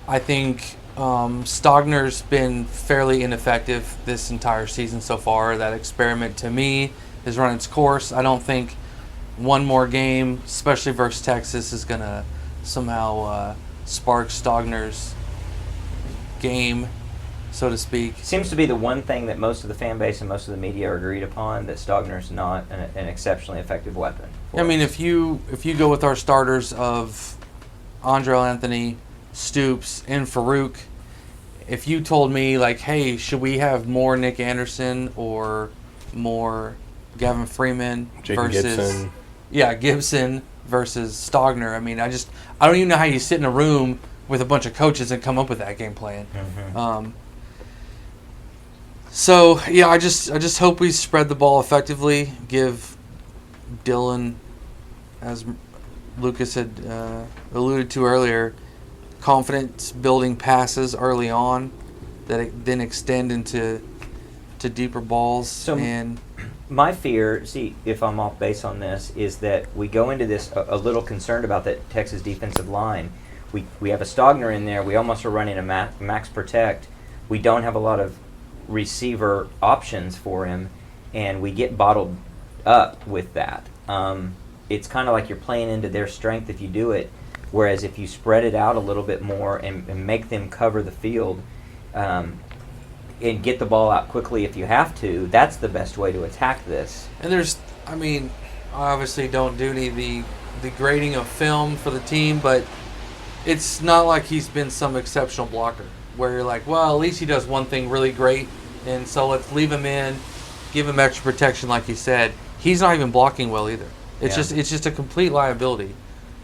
I think Stogner's been fairly ineffective this entire season so far. That experiment, to me, has run its course. I don't think one more game, especially versus Texas, is going to somehow spark Stogner's game, so to speak. Seems to be the one thing that most of the fan base and most of the media are agreed upon, that Stogner's not an exceptionally effective weapon. I mean, if you go with our starters of Andrel Anthony, Stoops, and Farouk, if you told me, like, hey, should we have more Nick Anderson or more Gavin Freeman versus Gibson versus Stogner, I mean, I don't even know how you sit in a room with a bunch of coaches and come up with that game plan. Mm-hmm. So yeah, I just hope we spread the ball effectively. Give Dylan, as Lucas had alluded to earlier, confidence building passes early on that then extend into deeper balls. So and my fear, see if I'm off base on this, is that we go into this a little concerned about that Texas defensive line. We have a Stogner in there. We almost are running a max protect. We don't have a lot of receiver options for him, and we get bottled up with that. It's kind of like you're playing into their strength if you do it, whereas if you spread it out a little bit more and make them cover the field and get the ball out quickly if you have to, that's the best way to attack this. And I obviously don't do any of the grading of film for the team, but it's not like he's been some exceptional blocker where you're like, well, at least he does one thing really great, and so let's leave him in, give him extra protection, like you said. He's not even blocking well either. It's just a complete liability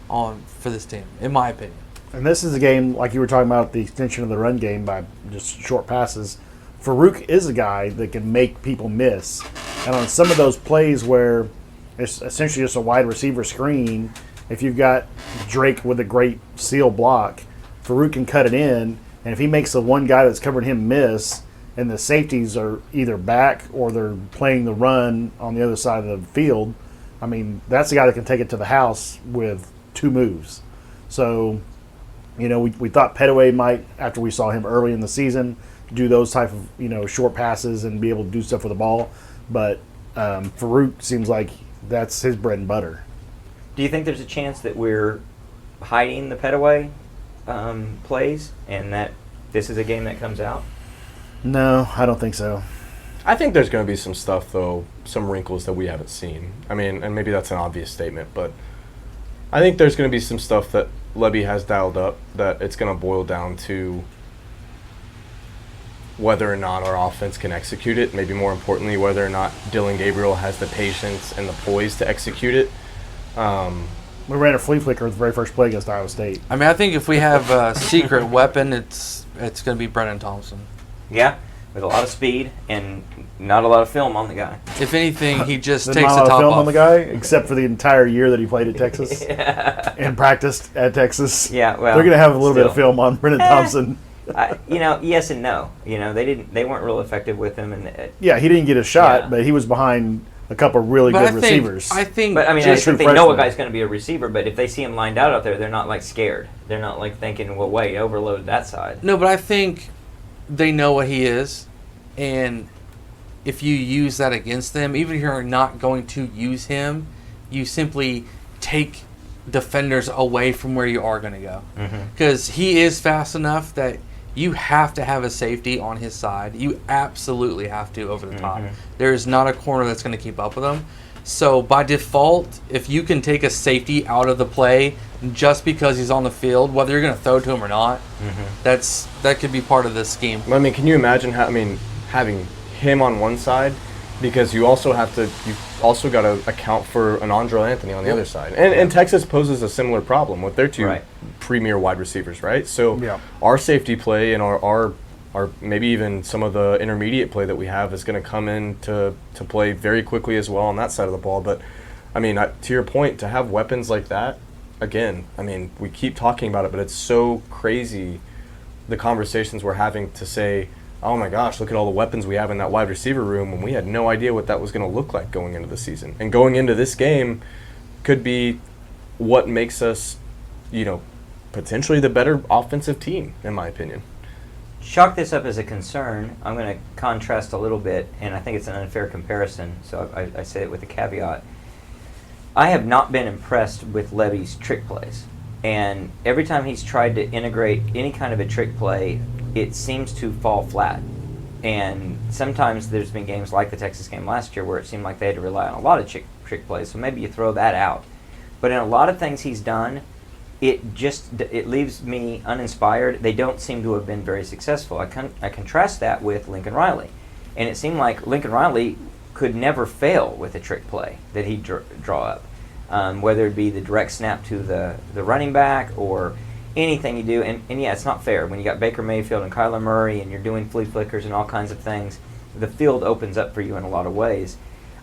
for this team, in my opinion. And this is a game, like you were talking about, the extension of the run game by just short passes. Farouk is a guy that can make people miss. And on some of those plays where it's essentially just a wide receiver screen, if you've got Drake with a great seal block, Farouk can cut it in, and if he makes the one guy that's covering him miss, and the safeties are either back or they're playing the run on the other side of the field, I mean, that's the guy that can take it to the house with 2 moves. So, we thought Petaway might, after we saw him early in the season, do those type of, short passes and be able to do stuff with the ball. But Farouk seems like that's his bread and butter. Do you think there's a chance that we're hiding the Petaway plays and that this is a game that comes out? No, I don't think so. I think there's going to be some stuff, though, some wrinkles that we haven't seen. I mean, and maybe that's an obvious statement, but I think there's going to be some stuff that Levy has dialed up that it's going to boil down to whether or not our offense can execute it. Maybe more importantly, whether or not Dylan Gabriel has the patience and the poise to execute it. We ran a flea flicker the very first play against Iowa State. I mean, I think if we have a secret weapon, it's going to be Brennan Thompson. Yeah, with a lot of speed and not a lot of film on the guy. If anything, he just There's takes not the a lot of top film off. on the guy, except for the entire year that he played at Texas and practiced at Texas. Yeah, well, they're going to have a little bit of still. film on Brennan Thompson. Yes and no. They weren't real effective with him, and Yeah, he didn't get a shot, Yeah. but he was behind a couple really But good receivers. I think but I mean, Just if they true know a freshman. guy's going to be a receiver, but if they see him lined out there, they're not like scared. They're not like thinking, "Well, wait, overload that side." No, but I think they know what he is, and if you use that against them, even if you're not going to use him, you simply take defenders away from where you are going to go. Because he is fast enough that you have to have a safety on his side. You absolutely have to over the top. There is not a corner that's going to keep up with him. So by default, if you can take a safety out of the play just because he's on the field, whether you're going to throw to him or not, that could be part of this scheme. I mean, can you imagine having him on one side, because you've also got to account for an Andrel Anthony on the other side, and Texas poses a similar problem with their two premier wide receivers, right? So our safety play and our maybe even some of the intermediate play that we have is going to come in to play very quickly as well on that side of the ball. But I mean, to your point, to have weapons like that, again, I mean, we keep talking about it, but it's so crazy the conversations we're having to say, oh my gosh, look at all the weapons we have in that wide receiver room, when we had no idea what that was going to look like going into the season. And going into this game could be what makes us, potentially the better offensive team, in my opinion. Chalk this up as a concern. I'm going to contrast a little bit, and I think it's an unfair comparison, so I say it with a caveat. I have not been impressed with Levy's trick plays. And every time he's tried to integrate any kind of a trick play, it seems to fall flat. And sometimes there's been games like the Texas game last year where it seemed like they had to rely on a lot of trick plays, so maybe you throw that out. But in a lot of things he's done, it leaves me uninspired. They don't seem to have been very successful. I contrast that with Lincoln Riley. And it seemed like Lincoln Riley could never fail with a trick play that he'd draw up, whether it be the direct snap to the running back or anything you do. And yeah, it's not fair. When you got Baker Mayfield and Kyler Murray and you're doing flea flickers and all kinds of things, the field opens up for you in a lot of ways.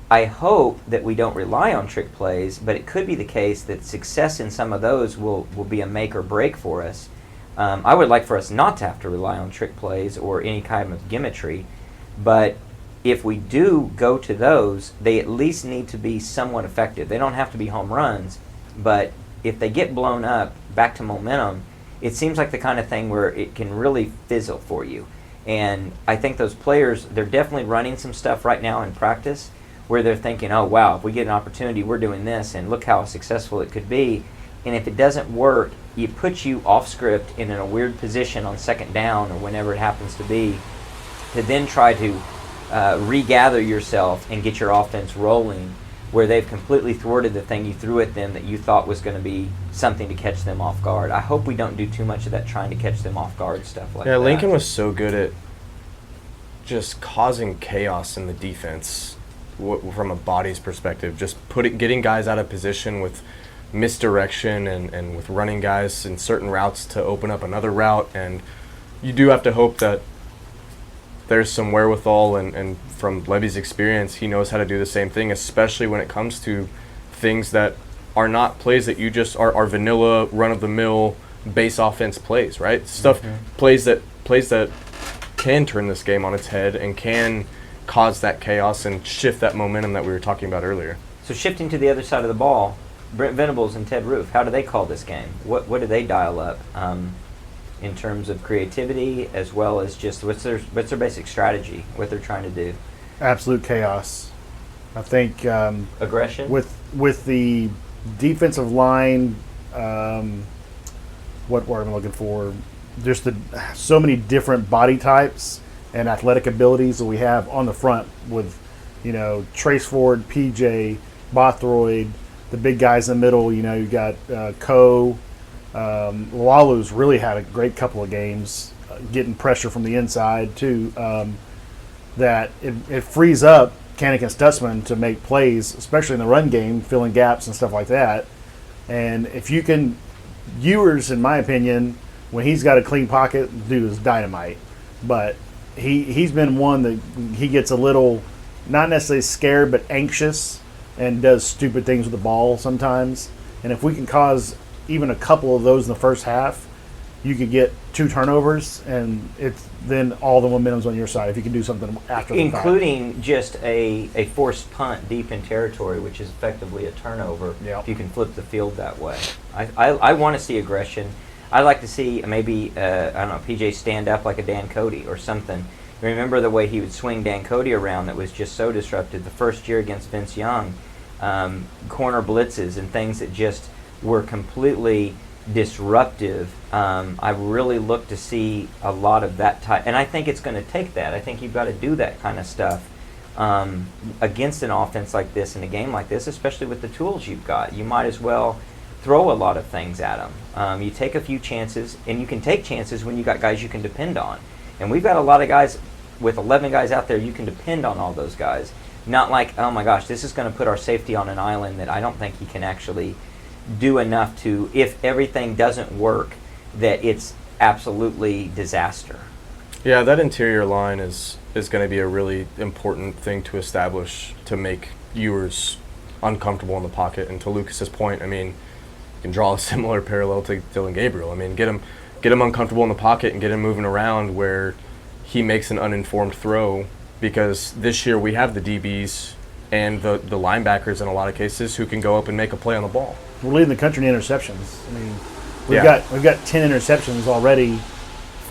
I hope that we don't rely on trick plays, but it could be the case that success in some of those will be a make or break for us. I would like for us not to have to rely on trick plays or any kind of gimmickry, but if we do go to those, they at least need to be somewhat effective. They don't have to be home runs, but if they get blown up back to momentum, it seems like the kind of thing where it can really fizzle for you. And I think those players, they're definitely running some stuff right now in practice where they're thinking, oh, wow, if we get an opportunity, we're doing this, and look how successful it could be. And if it doesn't work, it puts you off script and in a weird position on second down or whenever it happens to be to then try to regather yourself and get your offense rolling where they've completely thwarted the thing you threw at them that you thought was going to be something to catch them off guard. I hope we don't do too much of that trying to catch them off guard stuff like that. Yeah, Lincoln was so good at just causing chaos in the defense from a body's perspective, just getting guys out of position with misdirection and with running guys in certain routes to open up another route. And you do have to hope that there's some wherewithal, and from Levy's experience, he knows how to do the same thing, especially when it comes to things that are not plays that you just are vanilla, run-of-the-mill base offense plays, right? Plays that can turn this game on its head and can cause that chaos and shift that momentum that we were talking about earlier. So shifting to the other side of the ball, Brent Venables and Ted Roof, how do they call this game? What do they dial up in terms of creativity, as well as just what's their basic strategy, what they're trying to do? absolute chaos. I think Aggression. with the defensive line, what word am I looking for? Just so many different body types and athletic abilities that we have on the front with, Trace Ford, PJ, Bothroyd, the big guys in the middle. You got Coe. Lalu's really had a great couple of games, getting pressure from the inside too. That it frees up Kanik and Stutzman to make plays, especially in the run game, filling gaps and stuff like that. And if you can, Ewers, in my opinion, when he's got a clean pocket, dude is dynamite. But he's been one that he gets a little, not necessarily scared, but anxious and does stupid things with the ball sometimes. And if we can cause even a couple of those in the first half, you could get 2 turnovers, and it's then all the momentum's on your side if you can do something after the fact. Including just a forced punt deep in territory, which is effectively a turnover. Yep. If you can flip the field that way. I want to see aggression. I like to see maybe, PJ stand up like a Dan Cody or something. Remember the way he would swing Dan Cody around that was just so disruptive. The first year against Vince Young, corner blitzes and things that just were completely disruptive. I really look to see a lot of that type, and I think it's going to take that. I think you've got to do that kind of stuff against an offense like this in a game like this, especially with the tools you've got. You might as well throw a lot of things at them. You take a few chances, and you can take chances when you got guys you can depend on. And we've got a lot of guys with 11 guys out there. You can depend on all those guys. Not like, oh my gosh, this is going to put our safety on an island that I don't think he can actually do enough to, if everything doesn't work, that it's absolutely disaster. Yeah, that interior line is going to be a really important thing to establish to make Ewers uncomfortable in the pocket. And to Lucas's point, I mean, you can draw a similar parallel to Dylan Gabriel. I mean, get him uncomfortable in the pocket and get him moving around where he makes an uninformed throw, because this year we have the DBs and the linebackers in a lot of cases who can go up and make a play on the ball. We're leading the country in interceptions. I mean, we've Yeah. got 10 interceptions already,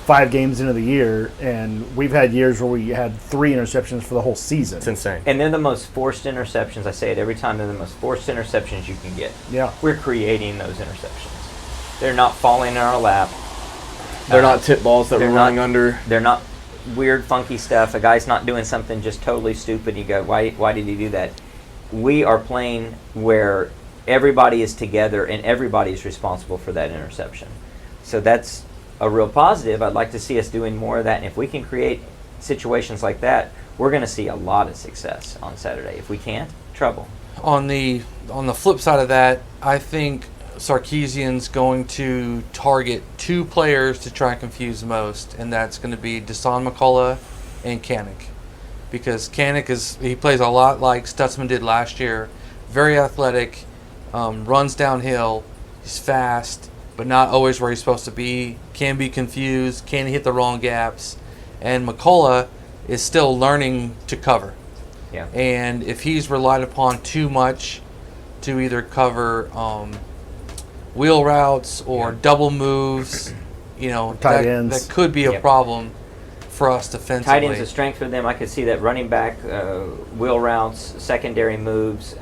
5 games into the year, and we've had years where we had 3 interceptions for the whole season. It's insane. And they're the most forced interceptions. I say it every time. They're the most forced interceptions you can get. Yeah. We're creating those interceptions. They're not falling in our lap. They're not tip balls that we're running under. They're not weird, funky stuff. A guy's not doing something just totally stupid. You go, why did he do that? We are playing where everybody is together and everybody is responsible for that interception. So that's a real positive. I'd like to see us doing more of that. And if we can create situations like that, we're going to see a lot of success on Saturday. If we can't, trouble. On the flip side of that, I think Sarkisian's going to target 2 players to try and confuse the most, and that's going to be Deshaun McCullough and Kanik. Because Kanik he plays a lot like Stutzman did last year. Very athletic, runs downhill, he's fast, but not always where he's supposed to be. Can be confused, can hit the wrong gaps. And McCullough is still learning to cover. Yeah. And if he's relied upon too much to either cover wheel routes or double moves, Tight ends. that could be a Yep. problem for us defensively. Tight end's a strength for them. I could see that running back, wheel routes, secondary moves,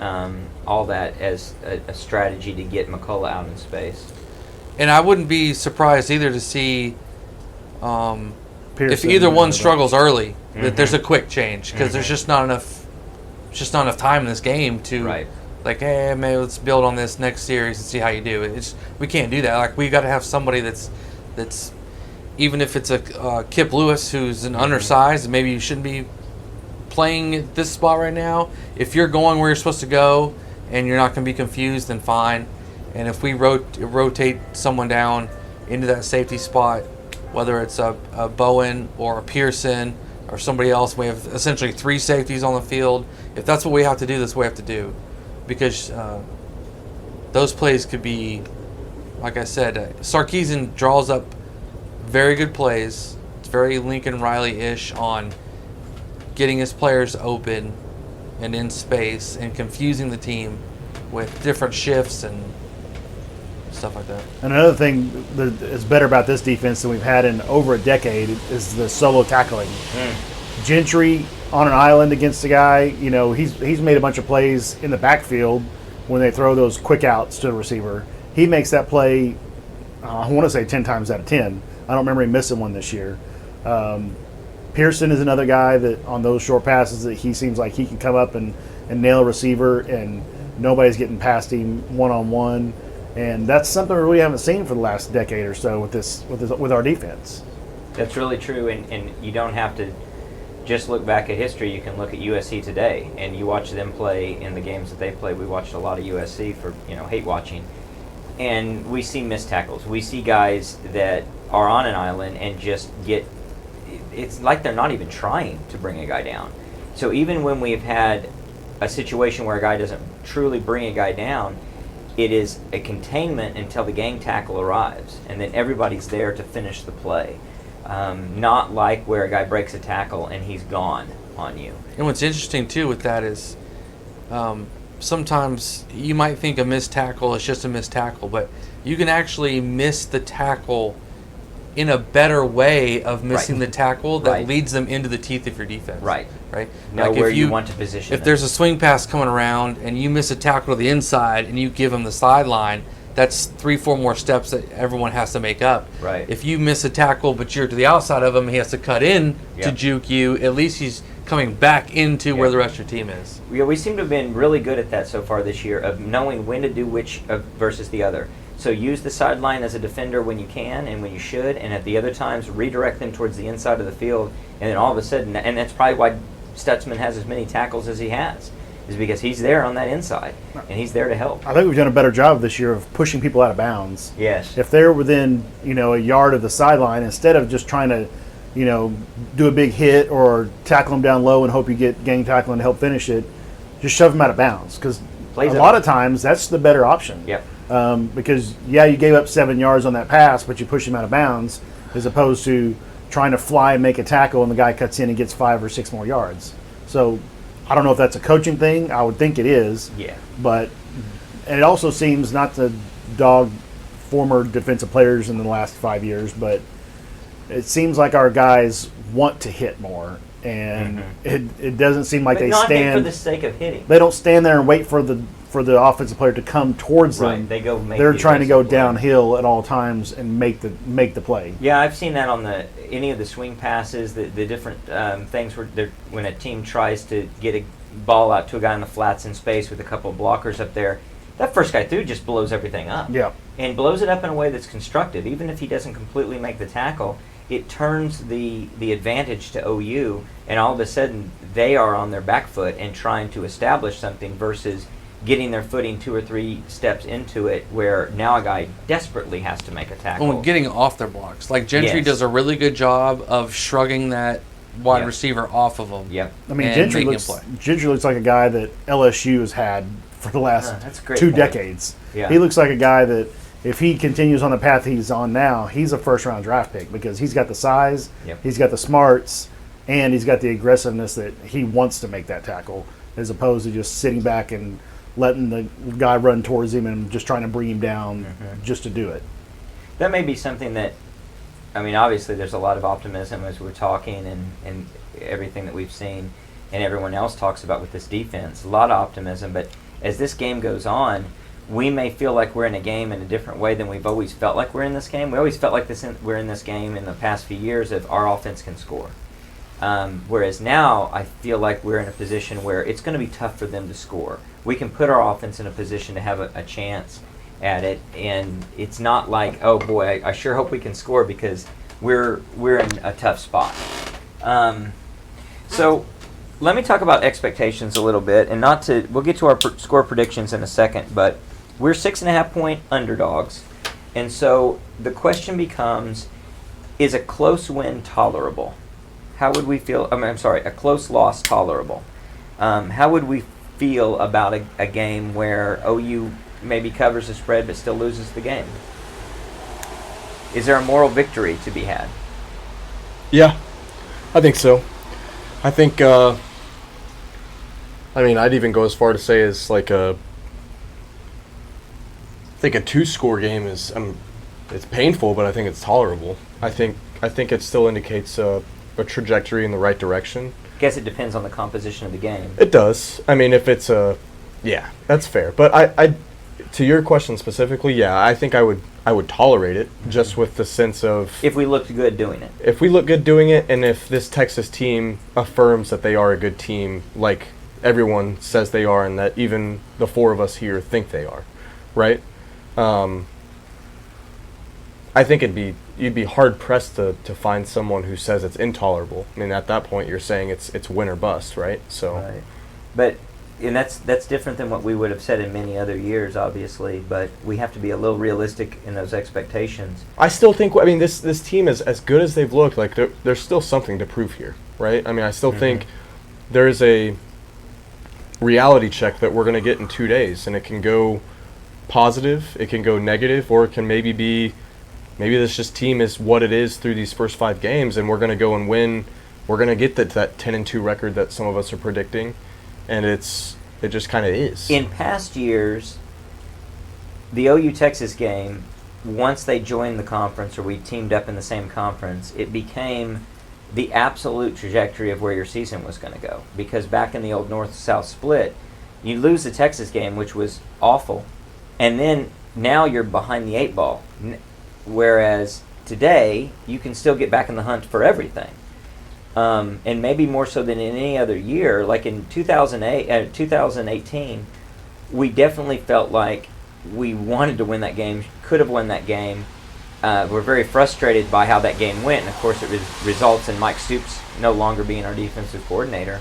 all that as a strategy to get McCullough out in space. And I wouldn't be surprised either to see if Pearson, either one but- struggles early, that there's a quick change, because there's just not enough time in this game to Right. like, hey, maybe let's build on this next series and see how you do. We can't do that. Like, we got to have somebody that's even if it's a Kip Lewis who's an undersized, and maybe you shouldn't be playing at this spot right now. If you're going where you're supposed to go and you're not going to be confused, then fine. And if we rotate someone down into that safety spot, whether it's a Bowen or a Pearson or somebody else, we have essentially 3 safeties on the field. If that's what we have to do, that's what we have to do. Because those plays could be, like I said, Sarkisian draws up very good plays. It's very Lincoln Riley-ish on getting his players open and in space and confusing the team with different shifts and stuff like that. And another thing that is better about this defense than we've had in over a decade is the solo tackling. Gentry on an island against a guy, he's made a bunch of plays in the backfield when they throw those quick outs to the receiver. He makes that play, I want to say 10 times out of 10. I don't remember him missing one this year. Pearson is another guy that on those short passes that he seems like he can come up and nail a receiver, and nobody's getting past him one-on-one. And that's something we haven't seen for the last decade or so with our defense. That's really true, and you don't have to just look back at history. You can look at USC today, and you watch them play in the games that they play. We watched a lot of USC for hate watching, and we see missed tackles. We see guys that are on an island and just get. It's like they're not even trying to bring a guy down. So even when we've had a situation where a guy doesn't truly bring a guy down, it is a containment until the gang tackle arrives, and then everybody's there to finish the play. Not like where a guy breaks a tackle and he's gone on you. And what's interesting too with that is sometimes you might think a missed tackle is just a missed tackle, but you can actually miss the tackle in a better way of missing the tackle that leads them into the teeth of your defense. Right. Know where you want to position If there's a swing pass coming around and you miss a tackle to the inside and you give them the sideline, that's 3-4 more steps that everyone has to make up. Right. If you miss a tackle but you're to the outside of him, he has to cut in to juke you. At least he's coming back into where the rest of your team is. We seem to have been really good at that so far this year of knowing when to do which versus the other. So use the sideline as a defender when you can and when you should, and at the other times redirect them towards the inside of the field, and then all of a sudden, and that's probably why Stutzman has as many tackles as he has, is because he's there on that inside, and he's there to help. I think we've done a better job this year of pushing people out of bounds. Yes. If they're within, a yard of the sideline, instead of just trying to, do a big hit or tackle them down low and hope you get gang tackle and help finish it, just shove them out of bounds, because a lot of times that's the better option. Yep. Because, you gave up 7 yards on that pass, but you push him out of bounds, as opposed to trying to fly and make a tackle and the guy cuts in and gets 5 or 6 more yards. So I don't know if that's a coaching thing. I would think it is. Yeah. But and it also seems not to dog former defensive players in the last 5 years, but it seems like our guys want to hit more. And it doesn't seem like they stand for the sake of hitting. They don't stand there and wait for the offensive player to come towards them. They go. They're trying to go downhill at all times and make the play. Yeah, I've seen that on any of the swing passes, the different things where when a team tries to get a ball out to a guy in the flats in space with a couple of blockers up there, that first guy through just blows everything up. Yeah. And blows it up in a way that's constructive. Even if he doesn't completely make the tackle, it turns the advantage to OU, and all of a sudden they are on their back foot and trying to establish something versus getting their footing 2 or 3 steps into it, where now a guy desperately has to make a tackle. Well, getting off their blocks. Like Gentry does a really good job of shrugging that wide receiver off of them. Yep. I mean, Gentry looks like a guy that LSU has had for the last 2 decades. Yeah. He looks like a guy that if he continues on the path he's on now, he's a first-round draft pick because he's got the size, he's got the smarts, and he's got the aggressiveness that he wants to make that tackle, as opposed to just sitting back and letting the guy run towards him and just trying to bring him down just to do it. That may be something that, obviously there's a lot of optimism as we're talking and everything that we've seen and everyone else talks about with this defense. A lot of optimism, but as this game goes on, we may feel like we're in a game in a different way than we've always felt like we're in this game. We always felt like we're in this game in the past few years if our offense can score. Whereas now I feel like we're in a position where it's going to be tough for them to score. We can put our offense in a position to have a chance at it, and it's not like, oh boy, I sure hope we can score because we're in a tough spot. So let me talk about expectations a little bit, and we'll get to our score predictions in a second, but we're 6.5-point underdogs, and so the question becomes, is a close win tolerable? How would we feel? A close loss tolerable. How would we feel about a game where OU maybe covers the spread but still loses the game? Is there a moral victory to be had? Yeah, I think so. I think, I'd even go as far to say as like I think a 2-score game is, it's painful, but I think it's tolerable. I think it still indicates a trajectory in the right direction. guess it depends on the composition of the game. It does. I mean, if it's yeah, that's fair. But I to your question specifically, yeah, I think I would tolerate it just with the sense of If we looked good doing it. if we look good doing it, and if this Texas team affirms that they are a good team, like everyone says they are, and that even the four of us here think they are, right? I think you'd be hard pressed to find someone who says it's intolerable. I mean, at that point, you're saying it's win or bust, right? So, Right. But and that's different than what we would have said in many other years, obviously. But we have to be a little realistic in those expectations. I still think. I mean, this team is as good as they've looked. Like there's still something to prove here, right? I mean, I still think there is a reality check that we're going to get in 2 days, and it can go positive, it can go negative, or it can maybe this just team is what it is through these first 5 games, and we're going to go and win. We're going to get that 10-2 record that some of us are predicting, and it just kind of is. In past years, the OU Texas game, once they joined the conference or we teamed up in the same conference, it became the absolute trajectory of where your season was going to go. Because back in the old North-South split, you lose the Texas game, which was awful, and then now you're behind the 8 ball. Whereas today, you can still get back in the hunt for everything. And maybe more so than in any other year. Like in 2018, we definitely felt like we wanted to win that game, could have won that game. We're very frustrated by how that game went. And, of course, it results in Mike Stoops no longer being our defensive coordinator.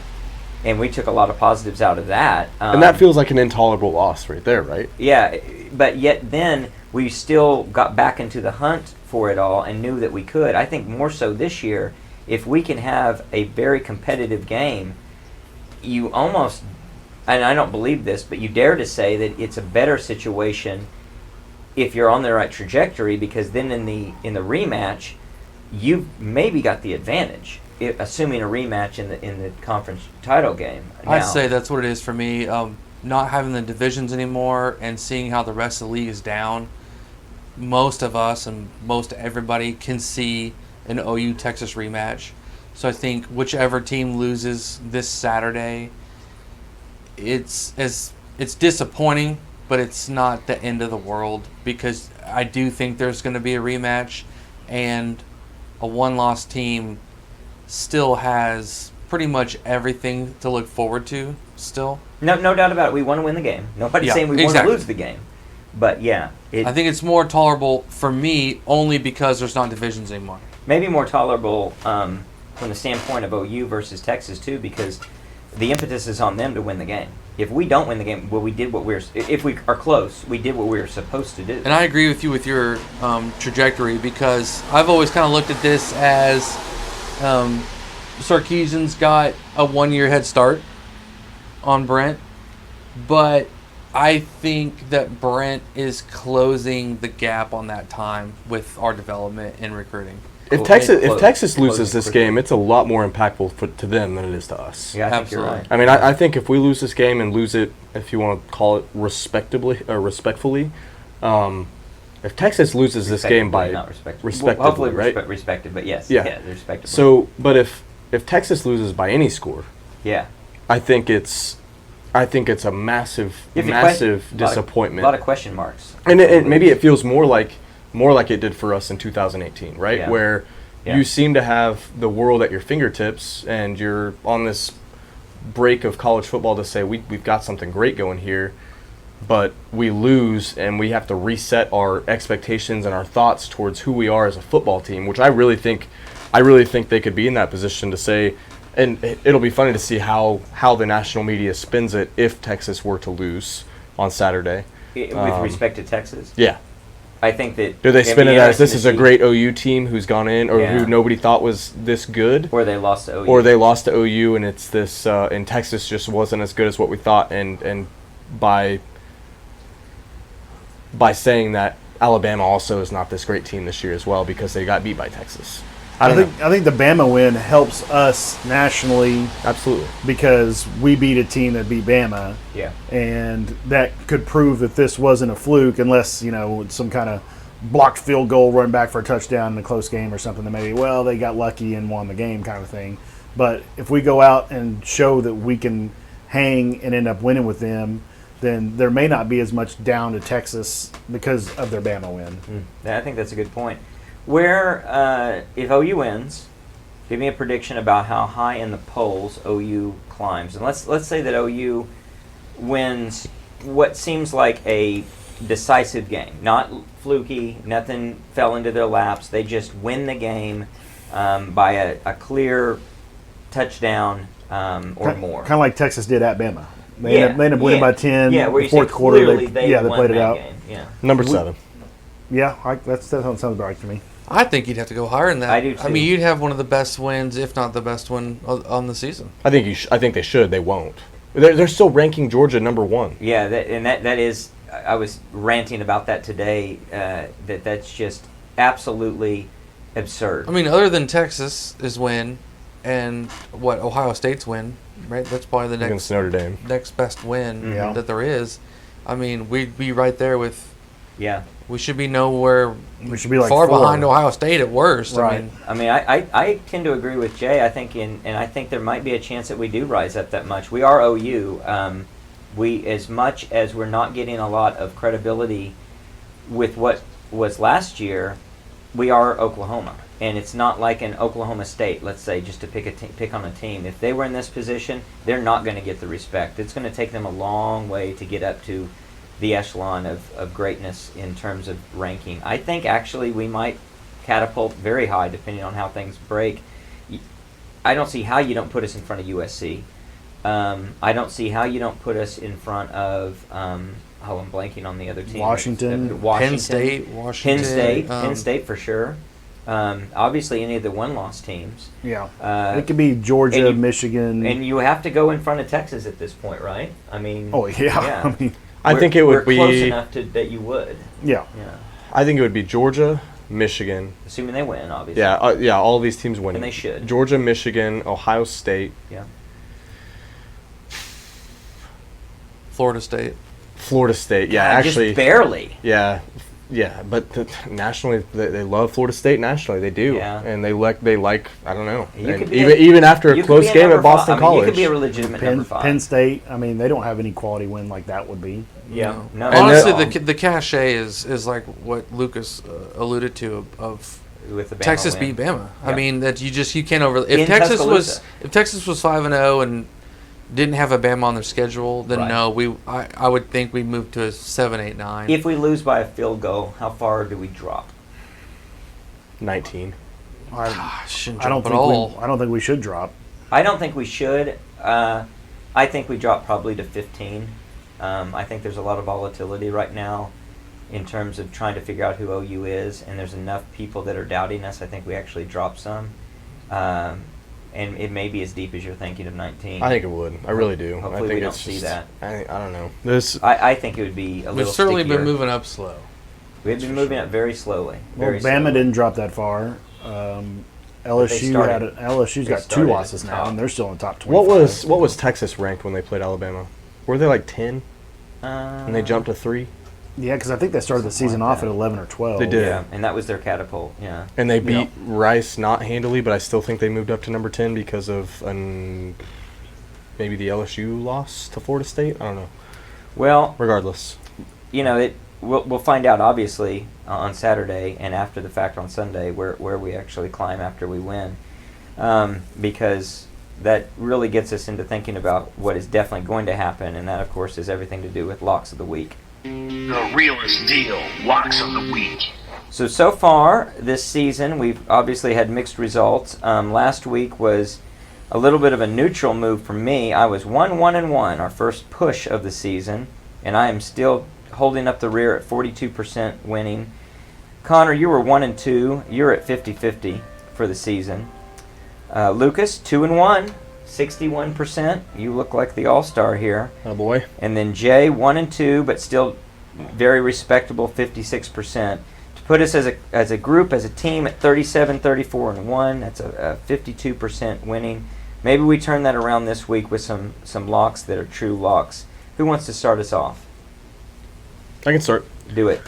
And we took a lot of positives out of that. And that feels like an intolerable loss right there, right? Yeah, but yet then we still got back into the hunt for it all and knew that we could. I think more so this year, if we can have a very competitive game, you almost, and I don't believe this, but you dare to say that it's a better situation if you're on the right trajectory, because then in the rematch, you've maybe got the advantage, assuming a rematch in the conference title game. I'd say that's what it is for me. Not having the divisions anymore and seeing how the rest of the league is down, most of us and most everybody can see an OU Texas rematch. So I think whichever team loses this Saturday, it's disappointing, but it's not the end of the world, because I do think there's going to be a rematch, and a one-loss team still has pretty much everything to look forward to still. No doubt about it. We want to win the game. Nobody's saying we want to lose the game. But, yeah. I think it's more tolerable for me only because there's not divisions anymore. Maybe more tolerable from the standpoint of OU versus Texas, too, because the impetus is on them to win the game. If we don't win the game, well, if we are close, we did what we were supposed to do. And I agree with you with your trajectory, because I've always kind of looked at this as Sarkisian's got a 1-year head start on Brent, but I think that Brent is closing the gap on that time with our development and recruiting. If Texas loses this game, it's a lot more impactful to them than it is to us. Yeah, I think you're right. I mean, I think if we lose this game and lose it, if you want to call it respectfully, if Texas loses this game by respectively, well, hopefully right? Respected, but yes, yeah, respectable. So, but if Texas loses by any score, yeah, I think it's a massive disappointment. A lot of question marks. And maybe it feels more like it did for us in 2018, right? Yeah. Where you seem to have the world at your fingertips, and you're on this break of college football to say we've got something great going here, but we lose and we have to reset our expectations and our thoughts towards who we are as a football team, which I really think they could be in that position to say. And it'll be funny to see how the national media spins it if Texas were to lose on Saturday. With respect to Texas? Yeah. I think that... Do they spin it as this is a great OU team who's gone in, or who nobody thought was this good? Or they lost to OU. Or they lost to OU, and it's this... and Texas just wasn't as good as what we thought, and by saying that, Alabama also is not this great team this year as well, because they got beat by Texas. I think the Bama win helps us nationally. Absolutely. Because we beat a team that beat Bama. Yeah. And that could prove that this wasn't a fluke, unless, some kind of blocked field goal run back for a touchdown in a close game or something that maybe, they got lucky and won the game kind of thing. But if we go out and show that we can hang and end up winning with them, then there may not be as much down to Texas because of their Bama win. I think that's a good point. Where, if OU wins, give me a prediction about how high in the polls OU climbs. And let's say that OU wins what seems like a decisive game. Not fluky, nothing fell into their laps. They just win the game by a clear touchdown or more. Kind of like Texas did at Bama. They end up winning by 10. Yeah, where you fourth say quarter, clearly they won played it that out. game. Yeah. Number 7. Yeah, that sounds about right to me. I think you'd have to go higher than that. I do too. I mean, you'd have one of the best wins, if not the best one on the season. I think I think they should. They won't. They're still ranking Georgia number 1. Yeah, that is. I was ranting about that today. That's just absolutely absurd. I mean, other than Texas is win, and what Ohio State's win, right? That's probably the Against Notre Dame. next best win Yeah. that there is. I mean, we'd be right there with. Yeah. We should be nowhere. We should be like far 4. behind Ohio State at worst. Right. I mean, I tend to agree with Jay. I think and I think there might be a chance that we do rise up that much. We are OU. We, as much as we're not getting a lot of credibility with what was last year, we are Oklahoma, and it's not like an Oklahoma State. Let's say, just to pick on a team. If they were in this position, they're not going to get the respect. It's going to take them a long way to get up to the echelon of greatness in terms of ranking. I think actually we might catapult very high depending on how things break. I don't see how you don't put us in front of USC. I don't see how you don't put us in front of I'm blanking on the other team. Washington. Penn State, Washington. Penn State for sure. Obviously any of the one-loss teams. Yeah. It could be Georgia, and you- Michigan. And you have to go in front of Texas at this point, right? I mean. Oh, yeah. I mean, I think it would we're close be. enough that you would. yeah. Yeah. I think it would be Georgia, Michigan. Assuming they win, obviously. Yeah, all of these teams winning. And they should. Georgia, Michigan, Ohio State, Yeah. Florida State. Florida State. Yeah, God, actually. just barely. Yeah, but nationally, they love Florida State. Nationally, they do, Yeah. and they like. I don't know. You And could be even after you a could close be a game number at Boston five. I mean, College, you could be a legitimate number 5. Penn State, I mean, they don't have any quality win like that would be. Yeah. No. And Honestly, that- the cachet is like what Lucas alluded to of With the Bama Texas win. beat Bama. Yeah. I mean that you can't over. In If Texas Tuscaloosa. was 5-0 and didn't have a Bama on their schedule, then Right. no, I would think we moved to a 7, 8, 9. If we lose by a field goal, how far do we drop? 19. Shouldn't I don't jump at think all. I don't think we should drop. I don't think we should. I think we drop probably to 15. I think there's a lot of volatility right now in terms of trying to figure out who OU is, and there's enough people that are doubting us. I think we actually drop some. And it may be as deep as you're thinking of 19. I think it would. I really do. Hopefully I think we don't it's see just, that. I don't know. This. I think it would be a We've little certainly stickier. been moving up slow. We've been moving up very slowly. Well, Very Bama slowly. didn't drop that far. LSU's started- got they 2 started losses at the now, top. and they're still in the top 25. What was Texas ranked when they played Alabama? Were they like 10 and they jumped to 3? Yeah, because I think they started the season like off that. at 11 or 12. They did. Yeah, and that was their catapult. Yeah. And they beat Yeah. Rice not handily, but I still think they moved up to number 10 because of maybe the LSU loss to Florida State. I don't know. Well, Regardless, we'll find out obviously on Saturday and after the fact on Sunday where we actually climb after we win, because that really gets us into thinking about what is definitely going to happen, and that of course is everything to do with locks of the week. The realest deal, locks of the week. So far this season, we've obviously had mixed results. Last week was a little bit of a neutral move for me. I was 1-1-1, our first push of the season, and I am still holding up the rear at 42% winning. Connor, you were 1-2. You're at 50-50 for the season. Lucas, 2-1, 61%. You look like the all-star here. oh boy. And then Jay, 1-2, but still very respectable, 56%. To put us as a group, as a team, at 37-34-1, that's a 52% winning. Maybe we turn that around this week with some locks that are true locks. Who wants to start us off? I can start. Do it.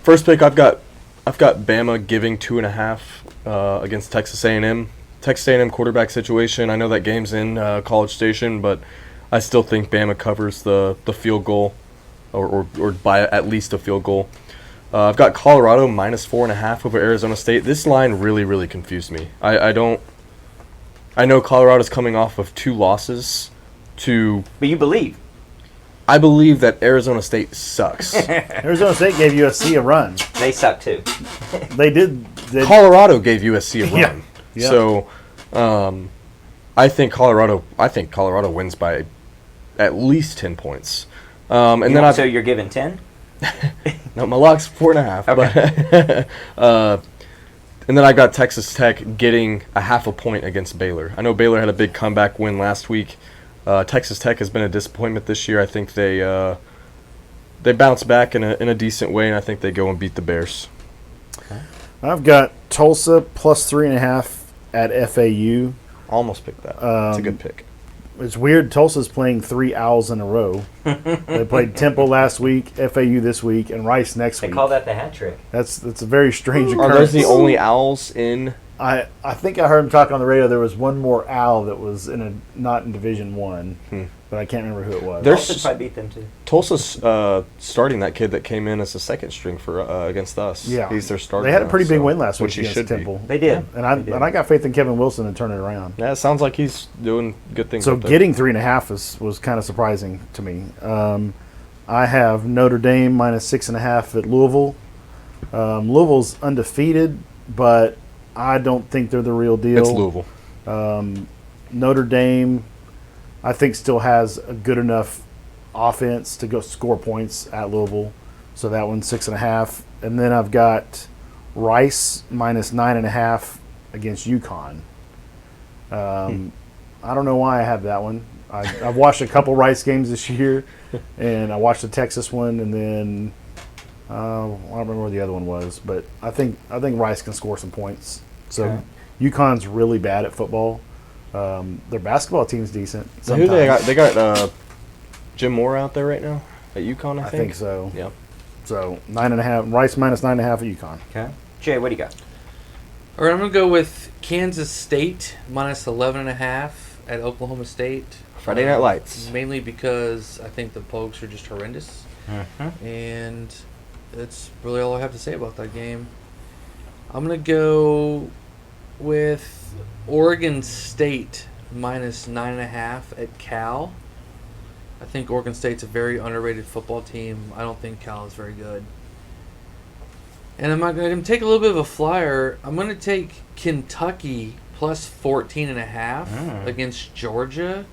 First pick, I've got Bama giving 2.5 against Texas A&M. Texas A&M quarterback situation. I know that game's in College Station, but I still think Bama covers the field goal, or by at least a field goal. I've got Colorado minus 4.5 over Arizona State. This line really, really confused me. I know Colorado's coming off of 2 losses to. But you believe. I believe that Arizona State sucks. Arizona State gave USC a run. They suck too. They did. Colorado gave USC a run. Yeah. So, I think Colorado wins by at least 10 points. So you're giving 10? No, my lock's 4.5. Okay. But, and then I got Texas Tech getting a half a point against Baylor. I know Baylor had a big comeback win last week. Texas Tech has been a disappointment this year. I think they bounce back in a decent way, and I think they go and beat the Bears. I've got Tulsa plus 3.5 at FAU. Almost picked that. It's a good pick. It's weird. Tulsa's playing 3 Owls in a row. They played Temple last week, FAU this week, and Rice next week. They call that the hat trick. That's a very strange Are occurrence. those the only Owls in? I think I heard him talk on the radio. There was one more Owl that was not in Division One, but I can't remember who it was. Tulsa probably beat them too. Tulsa's starting that kid that came in as a second string for against us. Yeah, he's their starter. They had a now, pretty big so- win last week which he against should Temple. They did. And I got faith in Kevin Wilson to turn it around. Yeah, it sounds like he's doing good things. So up there. getting 3.5 was kind of surprising to me. I have Notre Dame minus 6.5 at Louisville. Louisville's undefeated, but I don't think they're the real deal. It's Louisville. Notre Dame, I think, still has a good enough offense to go score points at Louisville. So that one's 6.5. And then I've got Rice minus 9.5 against UConn. I don't know why I have that one. I've watched a couple Rice games this year, and I watched the Texas one, and then I don't remember where the other one was. But I think Rice can score some points. So Okay. UConn's really bad at football. Their basketball team's decent. So who they got? sometimes. They got Jim Moore out there right now at UConn. I I think so. Yeah. So 9.5. Rice minus 9.5 at UConn. Okay. Jay, what do you got? All right, I'm going to go with Kansas State minus 11.5 at Oklahoma State. Friday Night Lights. Mainly because I think the Pokes are just horrendous. Mm-hmm. And that's really all I have to say about that game. I'm going to go with Oregon State minus 9.5 at Cal. I think Oregon State's a very underrated football team. I don't think Cal is very good. And I'm going to take a little bit of a flyer. I'm going to take Kentucky plus 14.5 against Georgia.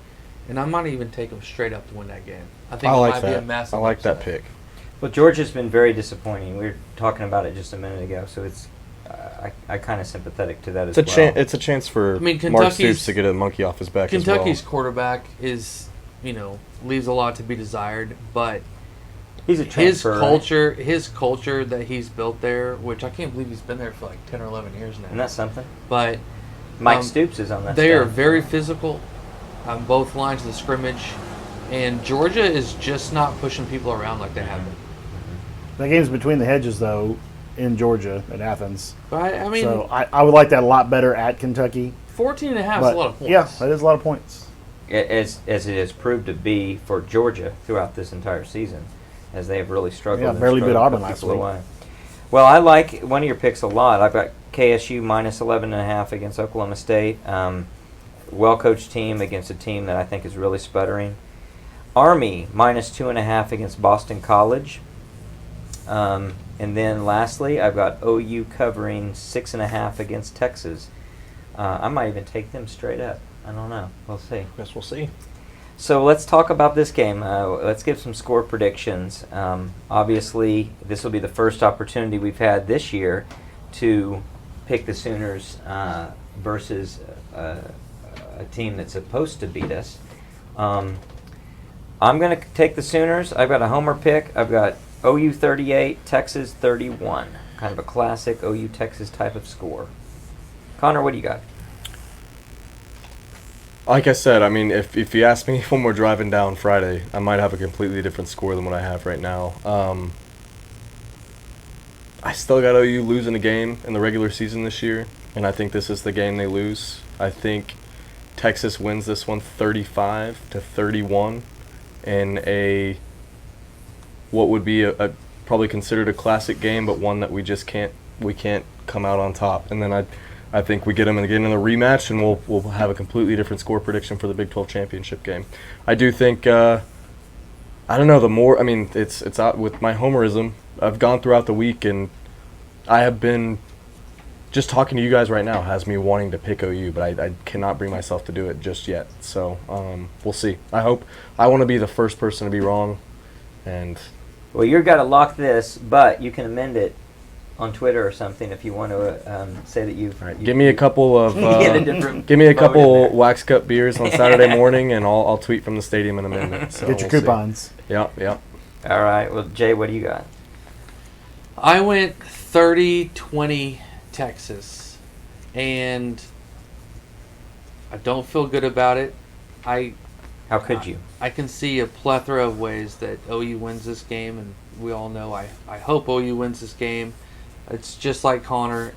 And I might even take them straight up to win that game. I think I it like might be a that. massive I like that upset. pick. Well, Georgia's been very disappointing. We were talking about it just a minute ago, so it's I kind of sympathetic to that as It's well. it's a chance for Mark Kentucky's- Stoops to get a monkey off his back Kentucky's as quarterback is, leaves a lot to be desired, but He's a transfer. his culture that he's built there, which I can't believe he's been there for like 10 or 11 years now. Isn't that something? But Mike Stoops is on that they are staff. very physical on both lines of the scrimmage, and Georgia is just not pushing people around like they have been. That game's between the hedges, though, in Georgia at Athens. But I mean, So I would like that a lot better at Kentucky. 14.5 is But a lot of points. yeah, that is a lot of points. as it has proved to be for Georgia throughout this entire season, as they have really struggled. Yeah, and barely beat struggled to Auburn put last people week. away. Well, I like one of your picks a lot. I've got KSU minus 11.5 against Oklahoma State. Well-coached team against a team that I think is really sputtering. Army minus 2.5 against Boston College. And then lastly, I've got OU covering 6.5 against Texas. I might even take them straight up. I don't know. We'll see. Guess we'll see. So let's talk about this game. Let's give some score predictions. Obviously, this will be the first opportunity we've had this year to pick the Sooners versus a team that's supposed to beat us. I'm going to take the Sooners. I've got a homer pick. I've got OU 38, Texas 31. Kind of a classic OU Texas type of score. Connor, what do you got? Like I said, I mean, if you ask me when we're driving down Friday, I might have a completely different score than what I have right now. I still got OU losing a game in the regular season this year, and I think this is the game they lose. I think Texas wins this one 35-31 in what would be a probably considered a classic game, but one that we can't come out on top. And then I think we get them again in the rematch, and we'll have a completely different score prediction for the Big 12 championship game. I do think I don't know, it's out with my homerism. I've gone throughout the week, and I have been just talking to you guys right now has me wanting to pick OU, but I cannot bring myself to do it just yet. So we'll see. I want to be the first person to be wrong, and Well, you've got to lock this, but you can amend it on Twitter or something if you want to say that you've. right, give me a couple of Get a couple wax cup beers on Saturday morning, and I'll tweet from the stadium in a minute. So Get your we'll see. coupons. Yeah. All right. Well, Jay, what do you got? I went 30-20 Texas, and I don't feel good about it. How could you? I can see a plethora of ways that OU wins this game, and we all know I hope OU wins this game. It's just like Connor.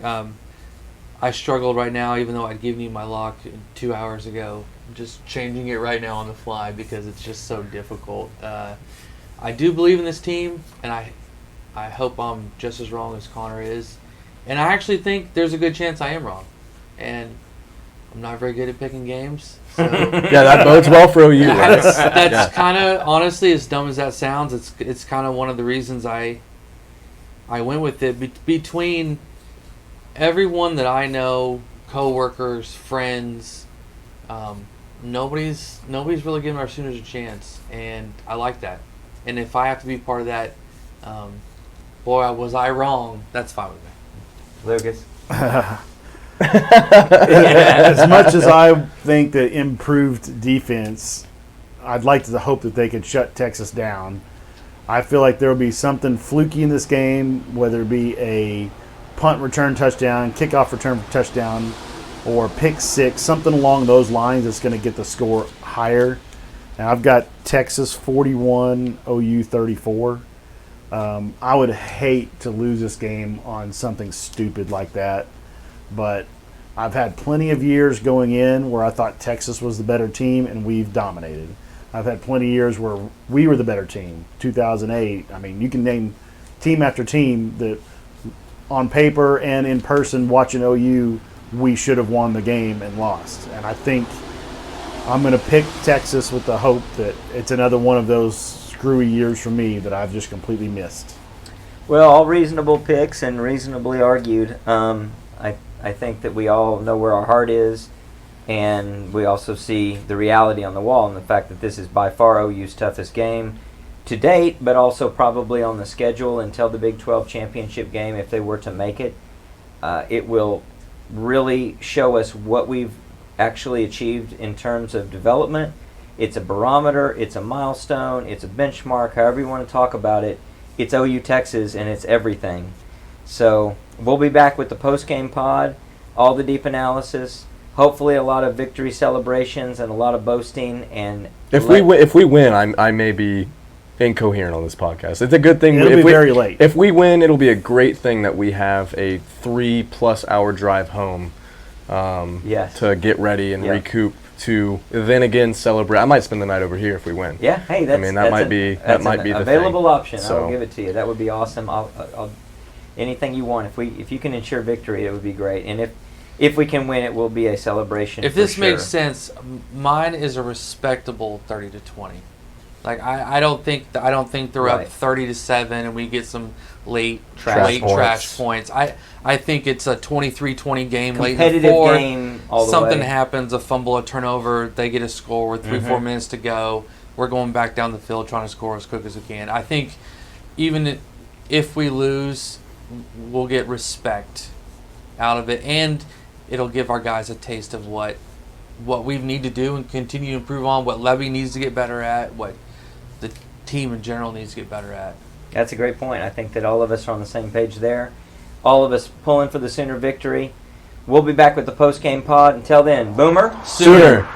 I struggled right now, even though I'd given you my lock 2 hours ago. I'm just changing it right now on the fly because it's just so difficult. I do believe in this team, and I hope I'm just as wrong as Connor is. And I actually think there's a good chance I am wrong. And I'm not very good at picking games. So Yeah, that bodes well for OU. Right? that's kind of, honestly, as dumb as that sounds, it's kind of one of the reasons I went with it. Between everyone that I know, coworkers, friends, nobody's really giving our Sooners a chance, and I like that. And if I have to be part of that, boy, was I wrong. That's fine with me. Lucas? As much as I think that improved defense, I'd like to hope that they could shut Texas down. I feel like there will be something fluky in this game, whether it be a punt return touchdown, kickoff return touchdown, or pick six, something along those lines that's going to get the score higher. And I've got Texas 41, OU 34. I would hate to lose this game on something stupid like that, but I've had plenty of years going in where I thought Texas was the better team and we've dominated. I've had plenty of years where we were the better team. 2008, I mean, you can name team after team that on paper and in person watching OU, we should have won the game and lost. And I think I'm going to pick Texas with the hope that it's another one of those screwy years for me that I've just completely missed. Well, all reasonable picks and reasonably argued. I think that we all know where our heart is, and we also see the reality on the wall and the fact that this is by far OU's toughest game to date, but also probably on the schedule until the Big 12 championship game if they were to make it. It will really show us what we've actually achieved in terms of development. It's a barometer, it's a milestone, it's a benchmark, however you want to talk about it. It's OU Texas, and it's everything. So we'll be back with the post-game pod, all the deep analysis, hopefully a lot of victory celebrations and a lot of boasting. And If we win, I may be incoherent on this podcast. It's a good thing. It'll be very late. If we win, it'll be a great thing that we have a 3+ hour drive home Yes. to get ready and Yeah. recoup to then again celebrate. I might spend the night over here if we win. Yeah, hey, that's that might be the available thing. option. I So- will give it to you. That would be awesome. I'll anything you want. If you can ensure victory, it would be great. And if we can win, it will be a celebration. If for this sure. makes sense, mine is a respectable 30-20. Like I don't think they're Right. up 30-7 and we get some late Trash trash points. I think it's a 23-20 game late in the competitive fourth. game all the Something way. happens, a fumble, a turnover, they get a score with 3-4 minutes to go. We're going back down the field trying to score as quick as we can. I think even if we lose, we'll get respect out of it, and it'll give our guys a taste of what we need to do and continue to improve on, what Levy needs to get better at, what the team in general needs to get better at. That's a great point. I think that all of us are on the same page there. All of us pulling for the Sooner victory. We'll be back with the post-game pod. Until then, Boomer. Sooner.